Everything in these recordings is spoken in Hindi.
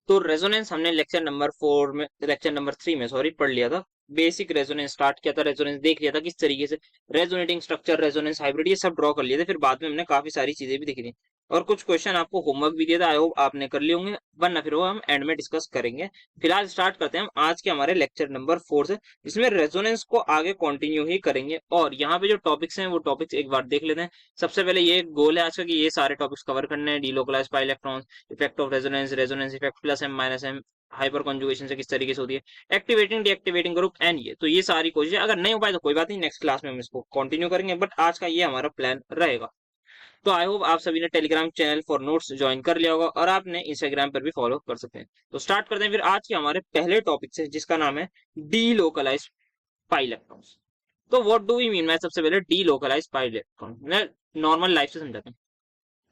तो रेजोनेंस हमने लेक्चर नंबर 3 में सॉरी पढ़ लिया था। बेसिक रेजोनेंस स्टार्ट किया था, रेजोनेंस देख लिया था किस तरीके से रेजोनेटिंग स्ट्रक्चर, रेजोनेंस हाइब्रिड, ये सब ड्रॉ कर लिए थे। फिर बाद में हमने काफी सारी चीजें भी दिखी थी और कुछ क्वेश्चन आपको होमवर्क भी दिया था, आई होप आपने कर लिए होंगे, वरना फिर वो हम एंड में डिस्कस करेंगे। फिलहाल स्टार्ट करते हैं हम आज के हमारे लेक्चर नंबर 4 से, जिसमें रेजोनेंस को आगे कंटिन्यू ही करेंगे। और यहाँ पे जो टॉपिक्स हैं वो टॉपिक्स एक बार देख लेते हैं। सबसे पहले ये गोल है आज का कि ये सारे टॉपिक्स कवर करने हैं। Delocalised pi electron, effect of resonance, resonance effect, plus M minus M, hyperconjugation से किस तरीके से होती है, एक्टिवेटिंग डीएक्टिवेटिंग ग्रुप एंड ये तो ये सारी कोशिशें अगर नहीं हो पाए तो कोई बात नहीं, नेक्स्ट क्लास में हम इसको कंटिन्यू करेंगे, बट आज का ये हमारा प्लान रहेगा। तो आई होप आप सभी ने Telegram channel for notes join कर लिया होगा और आपने इंस्टाग्राम पर भी फॉलो कर सकते हैं। तो स्टार्ट करते हैं फिर आज के हमारे पहले टॉपिक से, जिसका नाम है डी लोकलाइज पाई इलेक्ट्रॉन्स। तो व्हाट डू वी मीन, मैं सबसे पहले डी लोकलाइज पाई इलेक्ट्रॉन मैं नॉर्मल लाइफ से समझाता हूँ।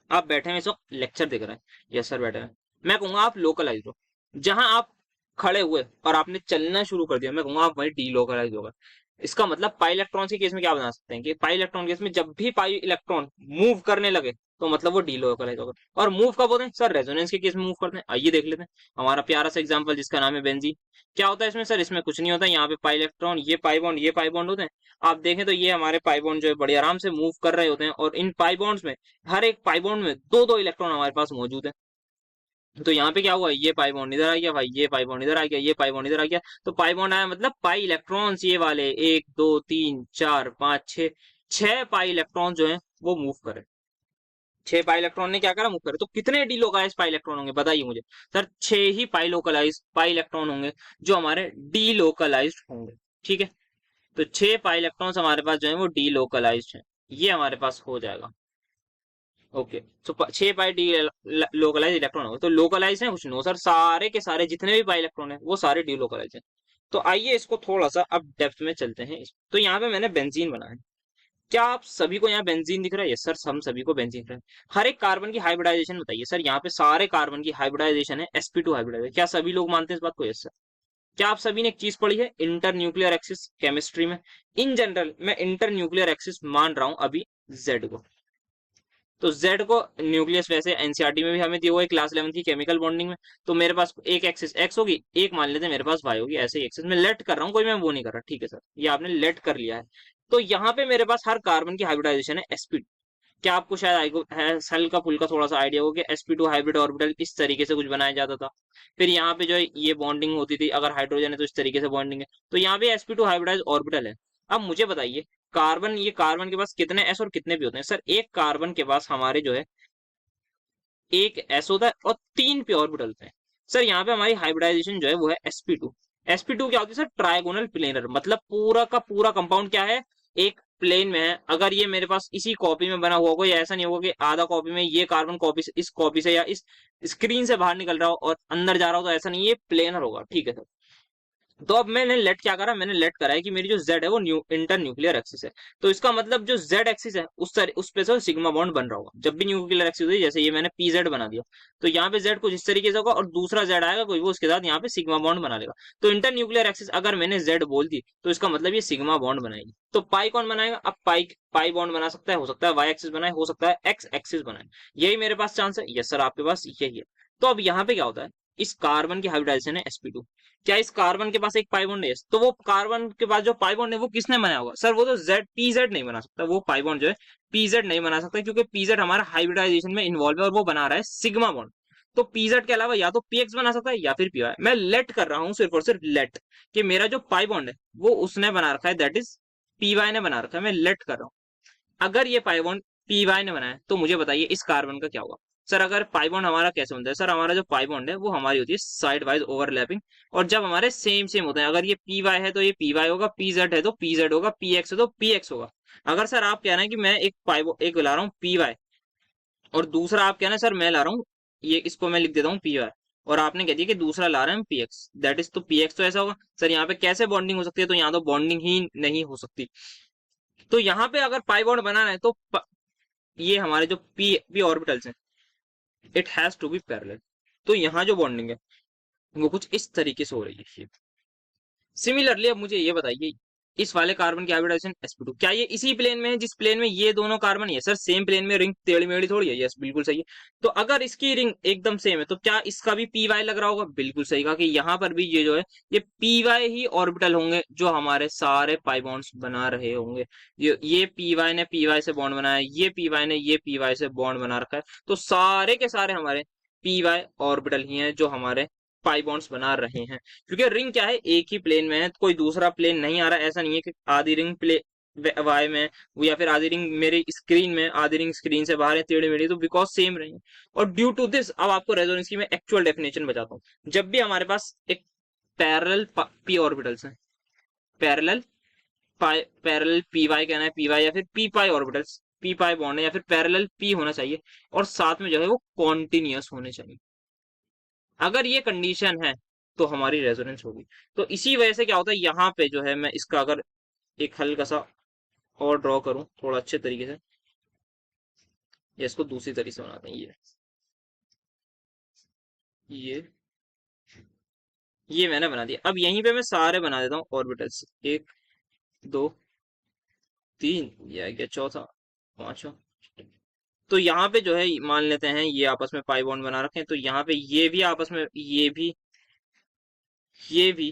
आप बैठे हैं, इसको लेक्चर देख रहे हैं, यस सर बैठे हैं, मैं कहूंगा आप लोकलाइज हो। जहां आप खड़े हुए और आपने चलना शुरू कर दिया, मैं कहूंगा आप वही डी लोकलाइज होगा। इसका मतलब पाई इलेक्ट्रॉन के केस में क्या बना सकते हैं कि पाई इलेक्ट्रॉन के केस में जब भी पाई इलेक्ट्रॉन मूव करने लगे तो मतलब वो डी लोकलाइज होगा। और मूव कब होते हैं सर, रेजोनेंस के केस में मूव करते हैं। आइए देख लेते हैं हमारा प्यारा सा एग्जांपल जिसका नाम है बेंजीन। क्या होता है इसमें सर, इसमें कुछ नहीं होता, यहाँ पे पाई इलेक्ट्रॉन, ये पाई बॉन्ड होते हैं। आप देखें तो ये हमारे पाई बॉन्ड जो है बड़े आराम से मूव कर रहे होते हैं और इन पाई बॉन्ड्स में हर एक पाई बॉन्ड में दो दो इलेक्ट्रॉन हमारे पास मौजूद है। तो यहाँ पे क्या हुआ, ये पाई बॉन्ड इधर आ गया भाई, ये पाई बॉन्ड इधर आ गया, ये पाई बॉन्ड इधर आ गया। तो पाई बॉन्ड आया मतलब पाई इलेक्ट्रॉन्स ये वाले 1 2 3 4 5 6, 6 पाई इलेक्ट्रॉन जो है वो मूव करे। 6 पाई इलेक्ट्रॉन ने क्या करा, मूव करे। तो कितने डीलोकलाइज पाई इलेक्ट्रॉन होंगे बताइए मुझे सर, 6 ही पाई लोकलाइज पाई इलेक्ट्रॉन होंगे जो हमारे डीलोकलाइज्ड होंगे। ठीक है, तो 6 पाई इलेक्ट्रॉन्स हमारे पास जो है वो डीलोकलाइज्ड है, ये हमारे पास हो जाएगा। ओके, तो 6 पाई डी लोकलाइज इलेक्ट्रॉन होगा। तो लोकलाइज है कुछ नो सर, सारे के सारे जितने भी पाई इलेक्ट्रॉन है वो सारे डी लोकलाइज है। तो आइए इसको थोड़ा सा अब डेप्थ में चलते हैं। तो यहाँ पे मैंने बेंजीन बनाया है। क्या आप सभी को यहाँ बेंजीन दिख रहा है? यस सर, हम सभी को बेंजीन दिख रहा है। हर एक कार्बन की हाइब्रिडाइजेशन बताइए सर, यहाँ पे सारे कार्बन की हाइब्रिडाइजेशन है sp2 हाइब्रिडाइजेशन। क्या सभी लोग मानते हैं इस बात को? Yes sir. क्या आप सभी ने एक चीज पढ़ी है इंटर न्यूक्लियर एक्सिस केमिस्ट्री में? इन जनरल मैं इंटर न्यूक्लियर एक्सिस मान रहा हूं अभी जेड को। तो Z को न्यूक्लियस वैसे एनसीईआरटी में भी हमें दिया हुआ है क्लास 11 की केमिकल बॉन्डिंग में। तो मेरे पास एक एक्सिस X होगी, एक मान लेते हैं मेरे पास Y होगी, ऐसे ही एक्सिस में लेट कर रहा हूँ, कोई मैं वो नहीं कर रहा। ठीक है सर, ये आपने लेट कर लिया है। तो यहाँ पे मेरे पास हर कार्बन की हाइब्रिडाइजेशन है sp2। क्या आपको शायद हल्का फुल्का थोड़ा सा आइडिया हो कि sp2 हाइब्रिड ऑर्बिटल इस तरीके से कुछ बनाया जाता था। फिर यहाँ पे जो है ये बॉन्डिंग होती थी, अगर हाइड्रोजन है तो इस तरीके से बॉन्डिंग है। तो यहाँ पे sp2 हाइब्रिडाइज ऑर्बिटल है। अब मुझे बताइए कार्बन, ये कार्बन के पास कितने एस और कितने पी होते हैं? सर एक कार्बन के पास हमारे जो है एक एस होता है और 3 पी ऑर्बिटल होते हैं। सर यहाँ पे हमारी हाइब्रिडाइजेशन जो है वो है sp2। sp2 क्या होती है सर? ट्राइगोनल प्लेनर, मतलब पूरा का पूरा कंपाउंड क्या है, एक प्लेन में है। अगर ये मेरे पास इसी कॉपी में बना हुआ होगा, या ऐसा नहीं होगा कि आधा कॉपी में ये कार्बन कॉपी से इस कॉपी से या इस स्क्रीन से बाहर निकल रहा हो और अंदर जा रहा हो, तो ऐसा नहीं, ये प्लेनर होगा। ठीक है सर। तो अब मैंने लेट क्या करा, मैंने लेट करा है कि मेरी जो Z है वो इंटर न्यूक्लियर एक्सिस है। तो इसका मतलब जो Z एक्सिस है उस पे से सिग्मा बॉन्ड बन रहा होगा जब भी न्यूक्लियर एक्सिस हुई। जैसे ये मैंने PZ बना दिया, तो यहाँ पे Z कुछ इस तरीके से होगा और दूसरा Z आएगा कोई, वो उसके साथ यहाँ पे सिग्मा बॉन्ड बना लेगा। तो इंटर न्यूक्लियर एक्सिस अगर मैंने Z बोल दी तो इसका मतलब ये सिग्मा बॉन्ड बनाएगी। तो पाई कौन बनाएगा? अब पाई पाई बॉन्ड बना सकता है, हो सकता है Y एक्सिस बनाए, हो सकता है X एक्सिस बनाए। यही मेरे पास चांस है। यस सर, आपके पास यही है। तो अब यहाँ पे क्या होता है, इस कार्बन की हाइब्रिडाइजेशन है sp2। क्या इस कार्बन के पास एक पाई बॉन्ड है? तो वो कार्बन के पास जो पाई बॉन्ड है वो किसने बनाया होगा? सर वो तो जेड पीजेड नहीं बना सकता, वो पाई बॉन्ड जो है पीजेड नहीं बना सकता, क्योंकि पीजेड हमारा हाइब्रिडाइजेशन में इन्वॉल्व है और वो बना रहा है सिग्मा बॉन्ड। तो पीजेड के अलावा या तो पीएक्स बना सकता है या फिर पीवाई। मैं लेट कर रहा हूँ सिर्फ और सिर्फ लेट, कि मेरा जो पाई बॉन्ड है वो उसने बना रखा है, दैट इज पीवाई ने बना रखा है। मैं लेट कर रहा हूँ। अगर ये पाई बॉन्ड पीवाई ने बनाया तो मुझे बताइए इस कार्बन का क्या होगा? सर अगर पाई बॉन्ड हमारा कैसे बनता है? सर हमारा जो पाई बॉन्ड है वो हमारी होती है साइड वाइज ओवरलैपिंग, और जब हमारे सेम सेम होते हैं, अगर ये पी वाई है तो ये पी वाई होगा, पी जेड है तो पी जेड होगा, पी एक्स है तो पी एक्स होगा। अगर सर आप कह रहे हैं कि मैं एक ला रहा हूँ पी वाई, और दूसरा आप कह रहे हैं सर मैं ला रहा हूँ, ये इसको मैं लिख देता हूँ पी वाई, और आपने कह दिया कि दूसरा ला रहे हैं पी एक्स, दैट इज तो पी एक्स, तो ऐसा होगा सर यहाँ पे कैसे बॉन्डिंग हो सकती है? तो यहाँ तो बॉन्डिंग ही नहीं हो सकती। तो यहाँ पे अगर पाई बॉन्ड बनाना है तो ये हमारे जो पी पी ऑर्बिटल्स हैं, it has to be parallel. तो यहाँ जो बॉन्डिंग है वो कुछ इस तरीके से हो रही है। सिमिलरली अब मुझे ये बताइए, इस वाले कार्बन की हाइब्रिडाइजेशन sp2। क्या ये इसी प्लेन में है जिस प्लेन में ये दोनों कार्बन है? सर सेम प्लेन में, रिंग टेढ़ी मेढ़ी थोड़ी है। यस बिल्कुल सही है। तो अगर इसकी रिंग एकदम सेम है तो क्या इसका भी पी वाई लग रहा होगा? बिल्कुल सही कहा कि यहाँ पर भी ये जो है ये पी वाई ही ऑर्बिटल होंगे जो हमारे सारे पाई बॉन्ड्स बना रहे होंगे। ये पी वाई ने पी वाई से बॉन्ड बनाया, ये पी वाई ने ये पी वाई से बॉन्ड बना रखा है, तो सारे के सारे हमारे पी वाई ऑर्बिटल ही हैं जो हमारे पाई बॉन्ड्स बना रहे हैं। क्योंकि रिंग क्या है, एक ही प्लेन में है, कोई दूसरा प्लेन नहीं आ रहा। ऐसा नहीं है कि आधी रिंग प्ले वाई में या फिर आधी रिंग मेरी स्क्रीन में, आधी रिंग स्क्रीन से बाहर है टेढ़ी मेढ़ी, तो बिकॉज सेम रही है। और ड्यू टू दिस अब आपको रेजोनेंस की मैं एक्चुअल डेफिनेशन बताता हूँ। जब भी हमारे पास एक पैरेलल पी ऑर्बिटल्स हैं, पैरेलल पैरेलल पी वाई कहना है, पी वाई या फिर पी पाई ऑर्बिटल्स, पी पाई बॉन्ड है या फिर पैरेलल पी होना चाहिए और साथ में जो है वो कॉन्टिन्यूअस होने चाहिए। अगर ये कंडीशन है तो हमारी रेजोनेंस होगी। तो इसी वजह से क्या होता है, यहाँ पे जो है मैं इसका अगर एक हल्का सा और ड्रॉ करूं थोड़ा अच्छे तरीके से, या इसको दूसरी तरीके से बनाते हैं। ये ये मैंने बना दिया। अब यहीं पे मैं सारे बना देता हूँ ऑर्बिटल्स, एक दो तीन, ये आ गया चौथा, पांचवा। तो यहाँ पे जो है मान लेते हैं ये आपस में पाई बॉन्ड बना रखे हैं, तो यहाँ पे ये भी आपस में, ये भी, ये भी।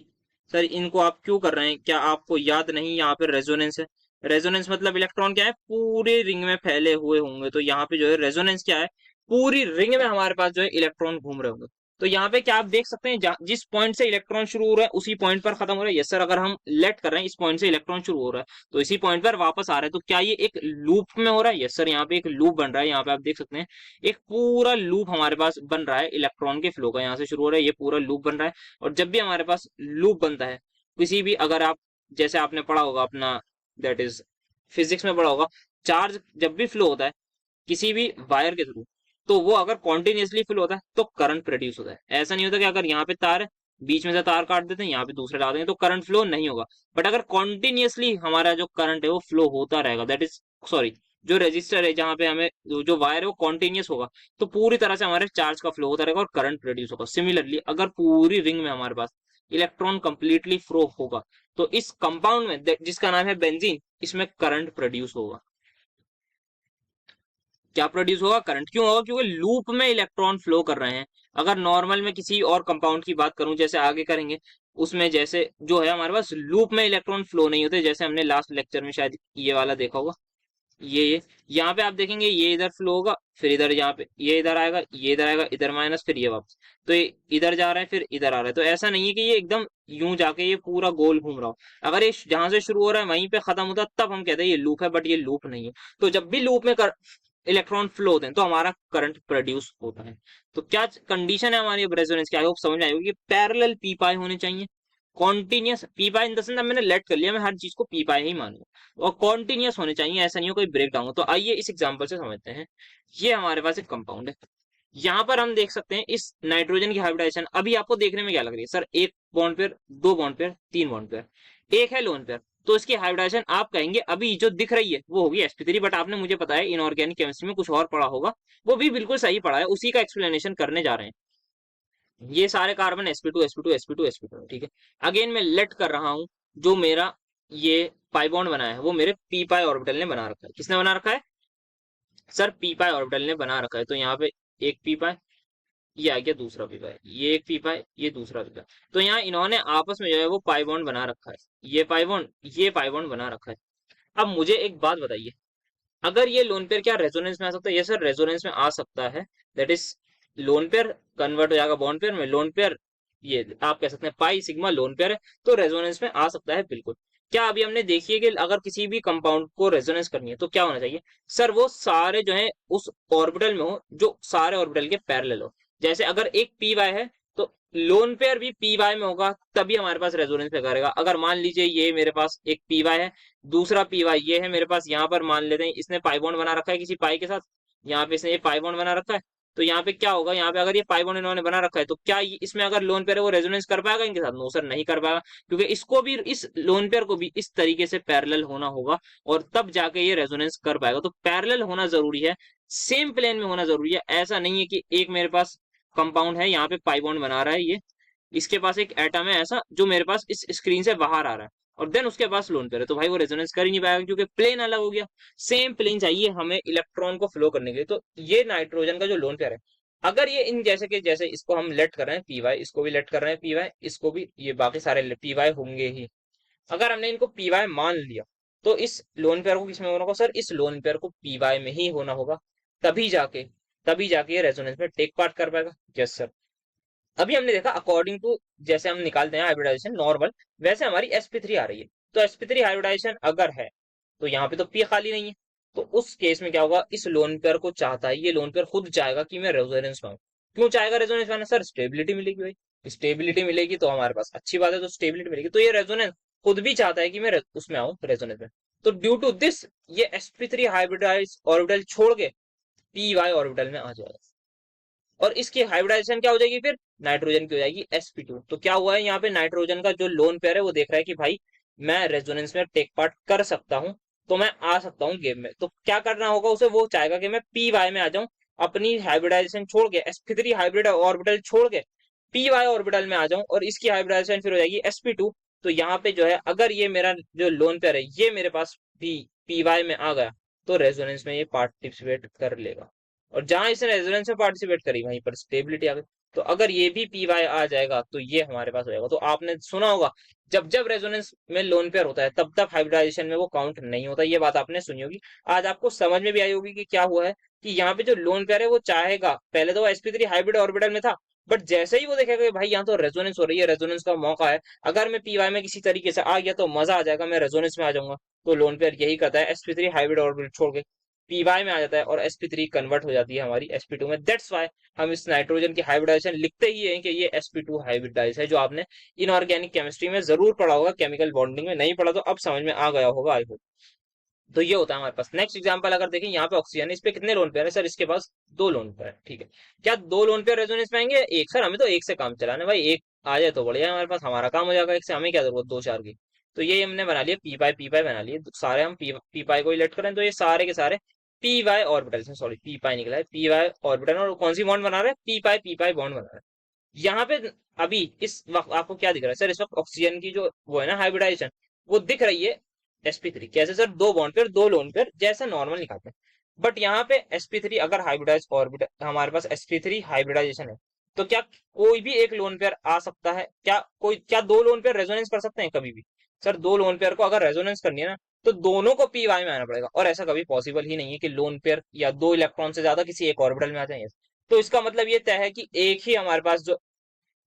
सर इनको आप क्यों कर रहे हैं? क्या आपको याद नहीं यहाँ पे रेजोनेंस है? रेजोनेंस मतलब इलेक्ट्रॉन क्या है, पूरे रिंग में फैले हुए होंगे। तो यहाँ पे जो है रेजोनेंस क्या है, पूरी रिंग में हमारे पास जो है इलेक्ट्रॉन घूम रहे होंगे। तो यहाँ पे क्या आप देख सकते हैं, जिस पॉइंट से इलेक्ट्रॉन शुरू हो रहा है उसी पॉइंट पर खत्म हो रहा है। यस सर, अगर हम लेट कर रहे हैं इस पॉइंट से इलेक्ट्रॉन शुरू हो रहा है तो इसी पॉइंट पर वापस आ रहा है, तो क्या ये एक लूप में हो रहा है? यस सर, यहाँ पे एक लूप बन रहा है। यहाँ पे आप देख सकते हैं एक पूरा लूप हमारे पास बन रहा है इलेक्ट्रॉन के फ्लो का। यहाँ से शुरू हो रहा है, ये पूरा लूप बन रहा है। और जब भी हमारे पास लूप बनता है किसी भी, अगर आप जैसे आपने पढ़ा होगा अपना, दैट इज फिजिक्स में पढ़ा होगा, चार्ज जब भी फ्लो होता है किसी भी वायर के थ्रू, तो वो अगर कॉन्टिन्यूसली फ्लो होता है तो करंट प्रोड्यूस होता है। ऐसा नहीं होता कि अगर यहाँ पे तार है, बीच में से तार काट देते हैं, यहाँ पे दूसरे डाल देंगे तो करंट फ्लो नहीं होगा। बट अगर कॉन्टिन्यूसली हमारा जो करंट है वो फ्लो होता रहेगा, दैट इज सॉरी, जो रेजिस्टर है जहां पे हमें जो वायर है वो कॉन्टिन्यूस होगा, तो पूरी तरह से हमारे चार्ज का फ्लो होता रहेगा और करंट प्रोड्यूस होगा। सिमिलरली अगर पूरी रिंग में हमारे पास इलेक्ट्रॉन कंप्लीटली फ्लो होगा तो इस कंपाउंड में जिसका नाम है बेंजीन, इसमें करंट प्रोड्यूस होगा। क्या प्रोड्यूस होगा? करंट। क्यों होगा? क्योंकि लूप में इलेक्ट्रॉन फ्लो कर रहे हैं। अगर नॉर्मल में किसी और कंपाउंड की बात करूं, जैसे आगे करेंगे, उसमें जैसे जो है हमारे पास लूप में इलेक्ट्रॉन फ्लो नहीं होते, जैसे हमने लास्ट लेक्चर में शायद ये वाला देखा होगा। ये यहाँ पे आप देखेंगे ये इधर फ्लो होगा, फिर इधर, यहाँ पे ये इधर आएगा, ये इधर आएगा, इधर माइनस, फिर ये वापस, तो ये इधर जा रहा है फिर इधर आ रहा है। तो ऐसा नहीं है कि ये एकदम यूं जाके ये पूरा गोल घूम रहा हो। अगर ये जहां से शुरू हो रहा है वहीं पे खत्म होता तब हम कहते हैं ये लूप है, बट ये लूप नहीं है। तो जब भी लूप में इलेक्ट्रॉन फ्लो होते हैं तो हमारा करंट प्रोड्यूस होता है। तो क्या कंडीशन है हमारी रेजोनेंस की? आई होप समझ में आई होगी। पैरेलल पी पाई होने चाहिए, continuous P pi in the sense मैंने लेट कर लिया, मैं हर चीज को पी पाई ही मानूंगा, और कॉन्टिन्यूस होने चाहिए, ऐसा नहीं हो कोई ब्रेक डाउन हो। तो आइए इस एग्जांपल से समझते हैं। ये हमारे पास एक कंपाउंड है, यहाँ पर हम देख सकते हैं इस नाइट्रोजन की हाइब्रिडाइजेशन अभी आपको देखने में क्या लग रही है? सर एक बॉन्ड पेयर, दो बॉन्ड पेयर, तीन बॉन्ड पेयर, एक है लोन पेयर। तो इसकी हाइब्रिडाइजेशन आप कहेंगे अभी जो दिख रही है वो होगी sp3, बट आपने मुझे बताया इनऑर्गेनिक केमिस्ट्री में कुछ और पढ़ा होगा, वो भी बिल्कुल सही पढ़ा है, उसी का एक्सप्लेनेशन करने जा रहे हैं। ये सारे carbon sp2 sp2 sp2 sp2, ठीक है। अगेन मैं लेट कर रहा हूं, जो मेरा ये पाई बॉन्ड बनाया है वो मेरे पी पाई ऑर्बिटल ने बना रखा है। किसने बना रखा है? सर पी पाई ऑर्बिटल ने बना रखा है। तो यहाँ पे एक पी पाई, ये आ गया दूसरा पी पाई, ये एक पी पाई, ये दूसरा पी पाई। तो यहाँ इन्होंने आपस में जो है वो पाई बॉन्ड बना रखा है, ये पाई बॉन्ड, ये पाई बॉन्ड बना रखा है। अब मुझे एक बात बताइए, अगर ये लोन पेयर क्या रेजोनेंस में आ सकता है? ये सर रेजोनेंस में आ सकता है। That is lone pair convert हो जाएगा बॉन्ड पेयर में, लोन पेयर, ये आप कह सकते हैं पाई सिग्मा लोन पेयर है, तो रेजोनेंस में आ सकता है बिल्कुल। क्या अभी हमने देखिए कि अगर किसी भी कंपाउंड को रेजोनेंस करनी है तो क्या होना चाहिए? सर वो सारे जो है उस ऑर्बिटल में हो जो सारे ऑर्बिटल के पैरेलल हो। जैसे अगर एक पी वाई है तो लोन पेयर भी पी वाई में होगा, तभी हमारे पास रेजोनेंस पे करेगा। अगर मान लीजिए ये मेरे पास एक पी वाई है, दूसरा पी वाई ये है मेरे पास, यहाँ पर मान लेते हैं इसने पाई बॉन्ड बना रखा है किसी पाई के साथ, यहाँ पे इसने ये पाई बॉन्ड बना रखा है, तो यहाँ पे क्या होगा, यहाँ पे अगर ये पाई बॉन्ड इन्होंने बना रखा है तो क्या इसमें अगर लोन पेयर है वो रेजोनेंस कर पाएगा इनके साथ? नो सर, नहीं कर पाएगा, क्योंकि इसको भी, इस लोन पेयर को भी इस तरीके से पैरेलल होना होगा और तब जाके ये रेजोनेंस कर पाएगा। तो पैरेलल होना जरूरी है, सेम प्लेन में होना जरूरी है। ऐसा नहीं है कि एक मेरे पास कंपाउंड है, यहाँ पे पाई बॉन्ड बना रहा है ये, इसके पास एक एटम है ऐसा जो मेरे पास इस स्क्रीन से बाहर आ रहा है, और देन उसके पास लोन पेयर है, तो भाई वो रेजोनेंस कर ही नहीं पाएगा क्योंकि प्लेन अलग हो गया। सेम प्लेन चाहिए हमें इलेक्ट्रॉन को फ्लो करने के लिए। तो ये नाइट्रोजन का जो लोन पेयर है, अगर ये इन जैसे कि जैसे इसको हम लेट कर रहे हैं पी वाई, इसको भी लेट कर रहे हैं पी वाई, इसको भी, ये बाकी सारे पी वाई होंगे ही। अगर हमने इनको पी वाई मान लिया, तो इस लोन पेयर को किसमें होना होगा सर? इस लोन पेयर को पी वाई में ही होना होगा, तभी जाके तभी जाके ये रेजोनेंस में टेक पार्ट कर पाएगा। Yes sir. अभी हमने देखा अकॉर्डिंग टू, जैसे हम निकालते हैं हाइब्रिडाइजेशन नॉर्मल, वैसे हमारी sp3 आ रही है। तो sp3 हाइब्रिडाइजेशन अगर है, तो यहाँ पे तो p खाली नहीं है। तो उस केस में क्या होगा? इस लोन पेयर को चाहता है, ये लोन पेयर खुद चाहेगा कि मैं रेजोनेंस में आऊं। क्यों चाहेगा रेजोनेंस में आना सर? स्टेबिलिटी मिलेगी भाई। स्टेबिलिटी मिलेगी तो हमारे पास अच्छी बात है, तो स्टेबिलिटी मिलेगी तो ये रेजोनेंस खुद भी चाहता है कि मैं उसमें आऊं, रेजोनेंस में। तो ड्यू टू दिस ये sp3 हाइब्रिडाइज ऑर्बिटल छोड़ के पी वाई ऑर्बिटल में आ जाएगा, और इसकी हाइब्रिडाइजेशन क्या हो जाएगी फिर? नाइट्रोजन की हो जाएगी sp2। तो क्या हुआ है यहाँ पे? नाइट्रोजन का जो लोन पेयर है वो देख रहा है कि भाई मैं रेजोनेंस में टेक पार्ट कर सकता हूँ, तो मैं आ सकता हूँ गेम में। तो क्या करना होगा उसे? वो चाहेगा कि मैं पी वाई में आ जाऊं, अपनी हाइब्रिडाइजेशन छोड़ के, sp3 हाइब्रिड ऑर्बिटल छोड़ के पी वाई ऑर्बिटल में आ जाऊं, और इसकी हाइब्रिडाइजेशन फिर हो जाएगी sp2। तो यहाँ पे जो है, अगर ये मेरा जो लोन पेयर है ये मेरे पास पी वाई में आ गया, तो रेजोनेंस में ये पार्टिसिपेट कर लेगा। और जहां इसने रेजोनेंस में पार्टिसिपेट करी वहीं पर स्टेबिलिटी आ गई। तो अगर ये भी पी वाई आ जाएगा तो ये हमारे पास हो जाएगा। तो आपने सुना होगा, जब जब रेजोनेंस में लोन पेयर होता है तब तब हाइब्रिडाइजेशन में वो काउंट नहीं होता। ये बात आपने सुनी होगी। आज आपको समझ में भी आई होगी कि क्या हुआ है, कि यहाँ पे जो लोन पेयर है वो चाहेगा, पहले तो वो sp3 हाइब्रिड ऑर्बिटल में था, बट जैसे ही वो देखेगा कि भाई यहाँ तो रेजोनेंस हो रही है, रेजोनेंस का मौका है, अगर मैं पी वाई में किसी तरीके से आ गया तो मजा आ जाएगा, मैं रेजोनेंस में आ जाऊंगा। तो लोन पेयर यही करता है, sp3 हाइब्रिड ऑर्बिटल छोड़ के पी वाई में आ जाता है, और sp3 कन्वर्ट हो जाती है हमारी sp2 में। दैट्स वाई हम इस नाइट्रोजन की हाइब्रिडाइजेशन लिखते ही हैं कि ये sp2 हाइब्रिडाइज है, जो आपने इनऑर्गेनिक केमिस्ट्री में जरूर पढ़ा होगा, केमिकल बॉन्डिंग में नहीं पढ़ा तो अब समझ में आ गया होगा, आई होप। तो ये होता है हमारे पास। नेक्स्ट एग्जांपल अगर देखें, यहाँ पे ऑक्सीजन है, इस पे कितने लोन पेयर है सर? इसके पास दो लोन पेयर है, ठीक है। क्या दो लोन पेयर रेजोनेंस में आएंगे? एक सर, हमें तो एक से काम चलाना है भाई, एक आ जाए तो बढ़िया है, हमारे पास हमारा काम हो जाएगा, एक से हमें क्या जरूरत दो चार की। तो ये हमने बना लिया पी पाई बना लिए सारे, हम पी पाई को इलेक्ट करें तो ये सारे के सारे पी वाई ऑर्बिटल से, सॉरी पी पाई निकला है, पी वाई ऑर्बिटल, और कौन सी बॉन्ड बना रहे हैं? पी पाई बॉन्ड बना रहे हैं यहाँ पे। अभी इस वक्त आपको क्या दिख रहा है सर? इस वक्त ऑक्सीजन की जो वो है ना हाइब्रिडाइजेशन, वो दिख रही है sp3। कैसे सर? दो बॉन्ड पेयर, दो लोन पेयर, जैसा नॉर्मल निकालते हैं। बट यहाँ पे sp3 अगर हाइब्रिडाइज ऑर्बिटल, हमारे पास sp3 हाइब्रिडाइजेशन है, तो क्या कोई भी एक लोन पेयर आ सकता है? क्या दो लोन पेयर रेजोनेंस कर सकते हैं कभी भी? सर दो लोन पेयर को अगर रेजोनेंस करनी है ना, तो दोनों को पी वाई में आना पड़ेगा, और ऐसा कभी पॉसिबल ही नहीं है कि लोन पेयर या दो इलेक्ट्रॉन से ज्यादा किसी एक ऑर्बिटल में आ जाए। तो इसका मतलब ये तय है कि एक ही हमारे पास जो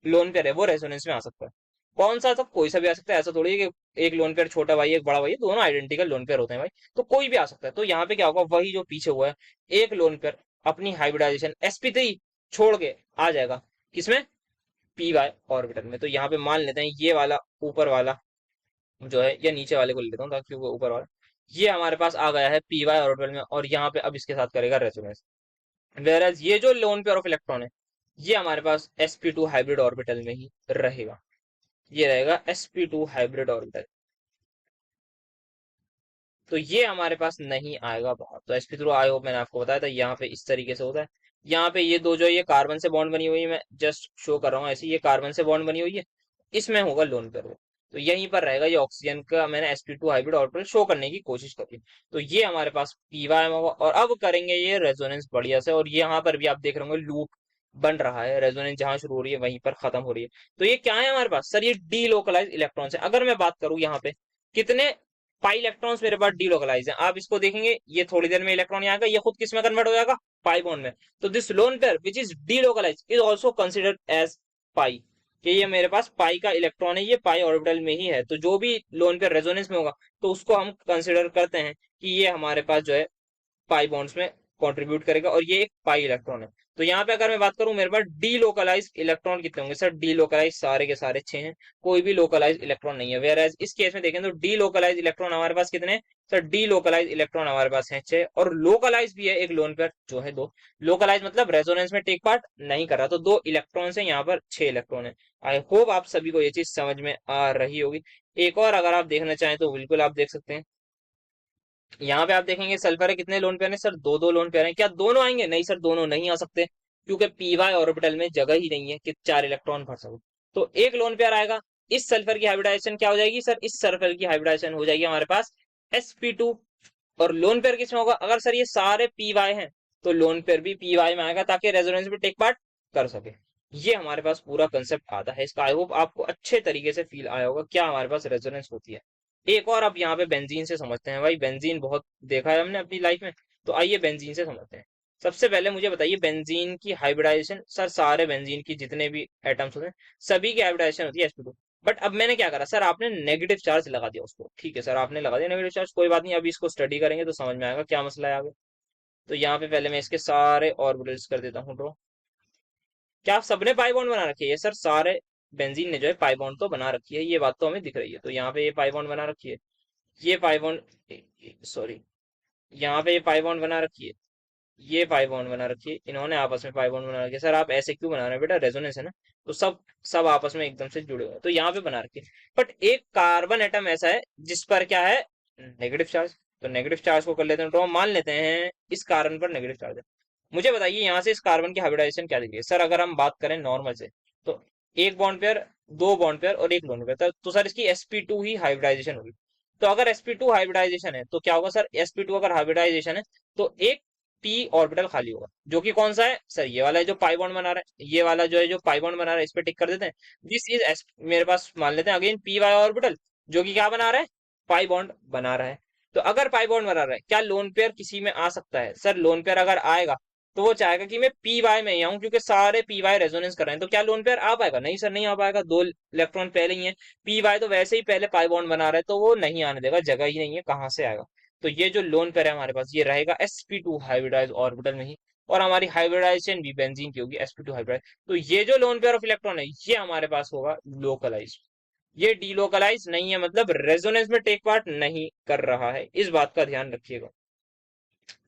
लोन पेयर है वो रेजोनेंस में आ सकता है। कौन सा? सब कोई सा भी आ सकता है, ऐसा थोड़ी है कि एक लोन पेयर छोटा भाई एक बड़ा भाई, दोनों आइडेंटिकल लोन पेयर होते हैं भाई, तो कोई भी आ सकता है। तो यहाँ पे क्या होगा? वही जो पीछे हुआ है, एक लोन पेयर अपनी हाइब्रिडाइजेशन sp3 छोड़ के आ जाएगा किसमें? पी वाई ऑर्बिटल में। तो यहाँ पे मान लेते हैं ये वाला ऊपर वाला जो है, या नीचे वाले को ले लेता हूँ ताकि वो ऊपर वाला, ये हमारे पास आ गया है पी वाई ऑर्बिटल में, और यहाँ पे अब इसके साथ करेगा रेजोनेंस। वेरएज ये जो लोन पेयर ऑफ इलेक्ट्रॉन है, ये हमारे पास sp2 हाइब्रिड ऑर्बिटल में ही रहेगा। ये रहेगा sp2 हाइब्रिड ऑर्बिटल। तो ये हमारे पास नहीं आएगा बाहर। तो sp2 आई होप मैंने आपको बताया था, यहाँ पे इस तरीके से होता है। यहाँ पे ये दो जो ये कार्बन से बॉन्ड बनी हुई है, मैं जस्ट शो कर रहा हूँ ऐसे, ये कार्बन से बॉन्ड बनी हुई है, इसमें होगा लोन पेयर। तो यहीं पर रहेगा ये ऑक्सीजन का, मैंने sp2 हाइब्रिड ऑर्बिटल शो करने की कोशिश करी। तो ये हमारे पास पीवाई में होगा, और अब करेंगे ये रेजोनेंस बढ़िया से, और यहाँ पर भी आप देख रहे होंगे लूप बन रहा है, रेजोनेंस जहां शुरू हो रही है वहीं पर खत्म हो रही है। तो ये क्या है हमारे पास? सर ये डीलोकलाइज इलेक्ट्रॉन है। अगर मैं बात करूं यहाँ पे कितने पाई इलेक्ट्रॉन्स मेरे पास डीलोकलाइज हैं, आप इसको देखेंगे, ये थोड़ी देर में इलेक्ट्रॉन यहाँ आएगा, ये खुद किस में कन्वर्ट हो जाएगा? पाई बॉन्ड में। तो this lone pair which is delocalise is also considered as pi, कि ये मेरे पास पाई का इलेक्ट्रॉन है, ये पाई ऑर्बिटल में ही है। तो जो भी लोन पेयर रेजोनेंस में होगा तो उसको हम कंसिडर करते हैं कि ये हमारे पास जो है पाई बॉन्ड्स में कंट्रीब्यूट करेगा, और ये एक पाई इलेक्ट्रॉन है। तो यहाँ पे अगर मैं बात करूं, मेरे पास डी लोकलाइज इलेक्ट्रॉन कितने होंगे सर? डी लोकलाइज सारे के सारे 6 हैं, कोई भी लोकलाइज इलेक्ट्रॉन नहीं है। वेयर एज इस केस में देखें तो डी लोकलाइज इलेक्ट्रॉन हमारे पास कितने हैं सर? डी लोकलाइज इलेक्ट्रॉन हमारे पास है 6, और लोकलाइज भी है एक लोन पेयर जो है 2। लोकलाइज मतलब रेजोनेंस में टेक पार्ट नहीं कर रहा, तो 2 इलेक्ट्रॉन है, यहाँ पर 6 इलेक्ट्रॉन है। आई होप आप सभी को ये चीज समझ में आ रही होगी। एक और अगर आप देखना चाहें तो बिल्कुल आप देख सकते हैं। यहाँ पे आप देखेंगे सल्फर है, कितने लोन पेयर हैं सर? दो दो लोन पेयर हैं। क्या दोनों आएंगे? नहीं सर, दोनों नहीं आ सकते, क्योंकि पी वाई ऑर्बिटल में जगह ही नहीं है कि 4 इलेक्ट्रॉन भर सको। तो एक लोन पेयर आएगा, इस सल्फर की हाइब्रिडाइजेशन क्या हो जाएगी सर, इस सल्फर की हाइब्रिडाइजेशन हो जाएगी हमारे पास sp2। और लोन पेयर किसमें होगा, अगर सर ये सारे पी वाई हैं तो लोन पेयर भी पी वाई में आएगा ताकि रेजोनेंस में टेक पार्ट कर सके। ये हमारे पास पूरा कंसेप्ट आता है इसका। आई होप आपको अच्छे तरीके से फील आया होगा क्या हमारे पास रेजोनेंस होती है। एक और अब यहाँ पे बेंजीन से समझते हैं, भाई बेंजीन बहुत देखा है हमने अपनी लाइफ में, तो आइए बेंजीन से समझते हैं। सबसे पहले मुझे बताइए बेंजीन की हाइब्रिडाइजेशन, सर सारे बेंजीन की जितने भी एटम्स होते हैं सभी की हाइब्रिडाइजेशन होती है sp2। बट अब मैंने क्या करा सर, आपने नेगेटिव चार्ज लगा दिया उसको, ठीक है सर आपने लगा दिया नेगेटिव चार्ज, कोई बात नहीं, अभी इसको स्टडी करेंगे तो समझ में आएगा क्या मसला है आगे। तो यहाँ पे पहले मैं इसके सारे ऑर्बिटल्स कर देता हूँ ड्रॉ। क्या आप सबने पाई बॉन्ड बना रखी है, सर सारे बेंजीन ने जो है पाई बॉन्ड तो बना रखी है, ये बात तो हमें दिख रही है। तो यहाँ पे ये पाई बॉन्ड बना रखी है, ये पाई बॉन्ड सॉरी, यहाँ पे ये पाई बॉन्ड बना रखी है, ये पाई बॉन्ड बना रखी है, इन्होंने आपस में पाई बॉन्ड बना रखी है। सर आप ऐसे क्यों बना रहे हैं बेटा, रेजोनेंस है ना, तो सब सब आपस में एकदम से जुड़े हुए हैं तो यहाँ पे बना रखी है। बट एक कार्बन एटम ऐसा है जिस पर क्या है, नेगेटिव चार्ज। तो नेगेटिव चार्ज को कर लेते हैं ड्रॉ, मान लेते हैं इस कार्बन पर नेगेटिव चार्ज है। मुझे बताइए यहाँ से इस कार्बन की हाइब्रिडाइजेशन क्या दिख रही है सर, अगर हम बात करें नॉर्मल से तो एक बॉन्ड पेयर, दो बॉन्ड पेयर और एक लोन पेयर, तो सर इसकी sp2 ही हाइब्रिडाइजेशन होगी। तो अगर sp2 हाइब्रिडाइजेशन है तो क्या होगा सर, sp2 अगर हाइब्रिडाइजेशन है तो एक p ऑर्बिटल खाली होगा, जो कि कौन सा है सर, ये वाला है जो पाई बॉन्ड बना रहा है, ये वाला जो है जो पाई बॉन्ड बना रहा है इस पे टिक कर देते हैं। दिस इज मेरे पास मान लेते हैं अगेन पी वाई ऑर्बिटल, जो कि क्या बना रहा है, पाई बॉन्ड बना रहा है। तो अगर पाई बॉन्ड बना रहा है क्या लोन पेयर किसी में आ सकता है सर, लोन पेयर अगर आएगा तो वो चाहेगा कि मैं पी वाई में ही आऊं, क्योंकि सारे पी वाई रेजोनेंस कर रहे हैं। तो क्या लोन पेयर आ पाएगा, नहीं सर नहीं आ पाएगा, दो इलेक्ट्रॉन पहले ही है, पी वाई तो वैसे ही पहले पाई बॉन्ड बना रहा है तो वो नहीं आने देगा, जगह ही नहीं है, कहाँ से आएगा। तो ये जो लोन पेयर है हमारे पास ये रहेगा sp2 हाइब्रिडाइज ऑर्बिटल में ही, और हमारी हाइब्रिडाइजेशन भी बेंजीन की होगी sp2 हाइब्रिडाइज। तो ये जो लोन पेयर ऑफ इलेक्ट्रॉन है ये हमारे पास होगा लोकलाइज, ये डीलोकलाइज नहीं है, मतलब रेजोनेंस में टेक पार्ट नहीं कर रहा है, इस बात का ध्यान रखिएगा।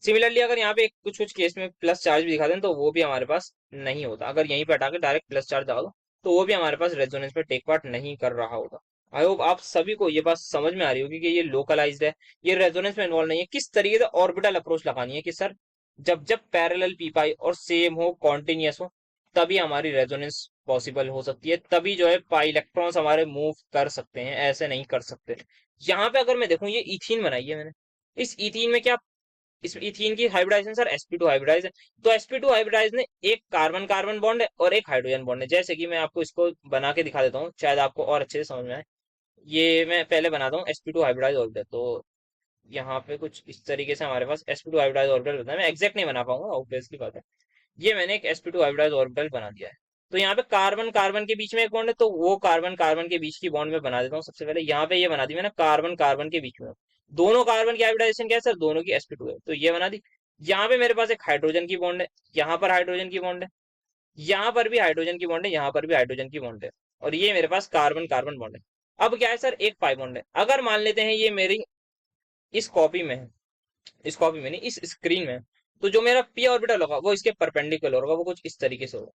सिमिलरली अगर यहाँ पे कुछ कुछ केस में प्लस चार्ज भी दिखा दें तो वो भी हमारे पास नहीं होता, अगर यहीं पे हटा के डायरेक्ट प्लस चार्ज लगा दो तो वो भी हमारे पास रेजोनेंस में टेक पार्ट नहीं कर रहा होगा। आई होप आप सभी को ये बात समझ में आ रही होगी कि ये लोकलाइज्ड है, ये रेजोनेंस में इन्वॉल्व नहीं है। किस तरीके से ऑर्बिटल अप्रोच लगानी है कि सर जब जब पैरेलल पी पाई और सेम हो कॉन्टिन्यूस हो तभी हमारी रेजोनेंस पॉसिबल हो सकती है, तभी जो है पाई इलेक्ट्रॉन्स हमारे मूव कर सकते हैं, ऐसे नहीं कर सकते। यहाँ पे अगर मैं देखूं ये इथीन बनाई है मैंने, इस इथीन में क्या, इस इथीन की हाइब्रिडाइजेशन सर sp2 हाइब्रिडाइज है। तो sp2 हाइब्रिडाइज ने एक कार्बन कार्बन बॉन्ड है और एक हाइड्रोजन बॉन्ड है, जैसे कि मैं आपको इसको बना के दिखा देता हूँ शायद आपको और अच्छे से समझ में आए। ये मैं पहले बनाता हूँ sp2 हाइब्रिडाइज ऑर्बिटल। तो यहाँ पे कुछ इस तरीके से हमारे पास sp2 हाइब्रिडाइज ऑर्बिटल होता है, मैं एग्जैक्ट नहीं बना पाऊंगा ऑब्वियसली बात है। ये मैंने एक sp2 हाइब्रिडाइज ऑर्बिटल बना दिया है। तो यहाँ पे कार्बन कार्बन के बीच में एक बॉन्ड है तो वो कार्बन कार्बन के बीच की बॉन्ड में बना देता हूँ। सबसे पहले यहाँ पे ये बना दी मैंने कार्बन कार्बन के बीच में, दोनों कार्बन की हाइब्रिडाइजेशन क्या है सर, दोनों की sp2 है तो ये बना दी। यहाँ पे मेरे पास एक हाइड्रोजन की बॉन्ड है, यहाँ पर हाइड्रोजन की बॉन्ड है, यहाँ पर भी हाइड्रोजन की बॉन्ड है, यहाँ पर भी हाइड्रोजन की बॉन्ड है, और ये मेरे पास कार्बन कार्बन बॉन्ड है। अब क्या है सर, एक पाई बॉन्ड है, अगर मान लेते हैं ये मेरी इस कॉपी में है, इस कॉपी में नहीं इस स्क्रीन में है, तो जो मेरा पी ऑर्बिटल होगा वो इसके परपेंडिकुलर होगा, वो कुछ इस तरीके से होगा।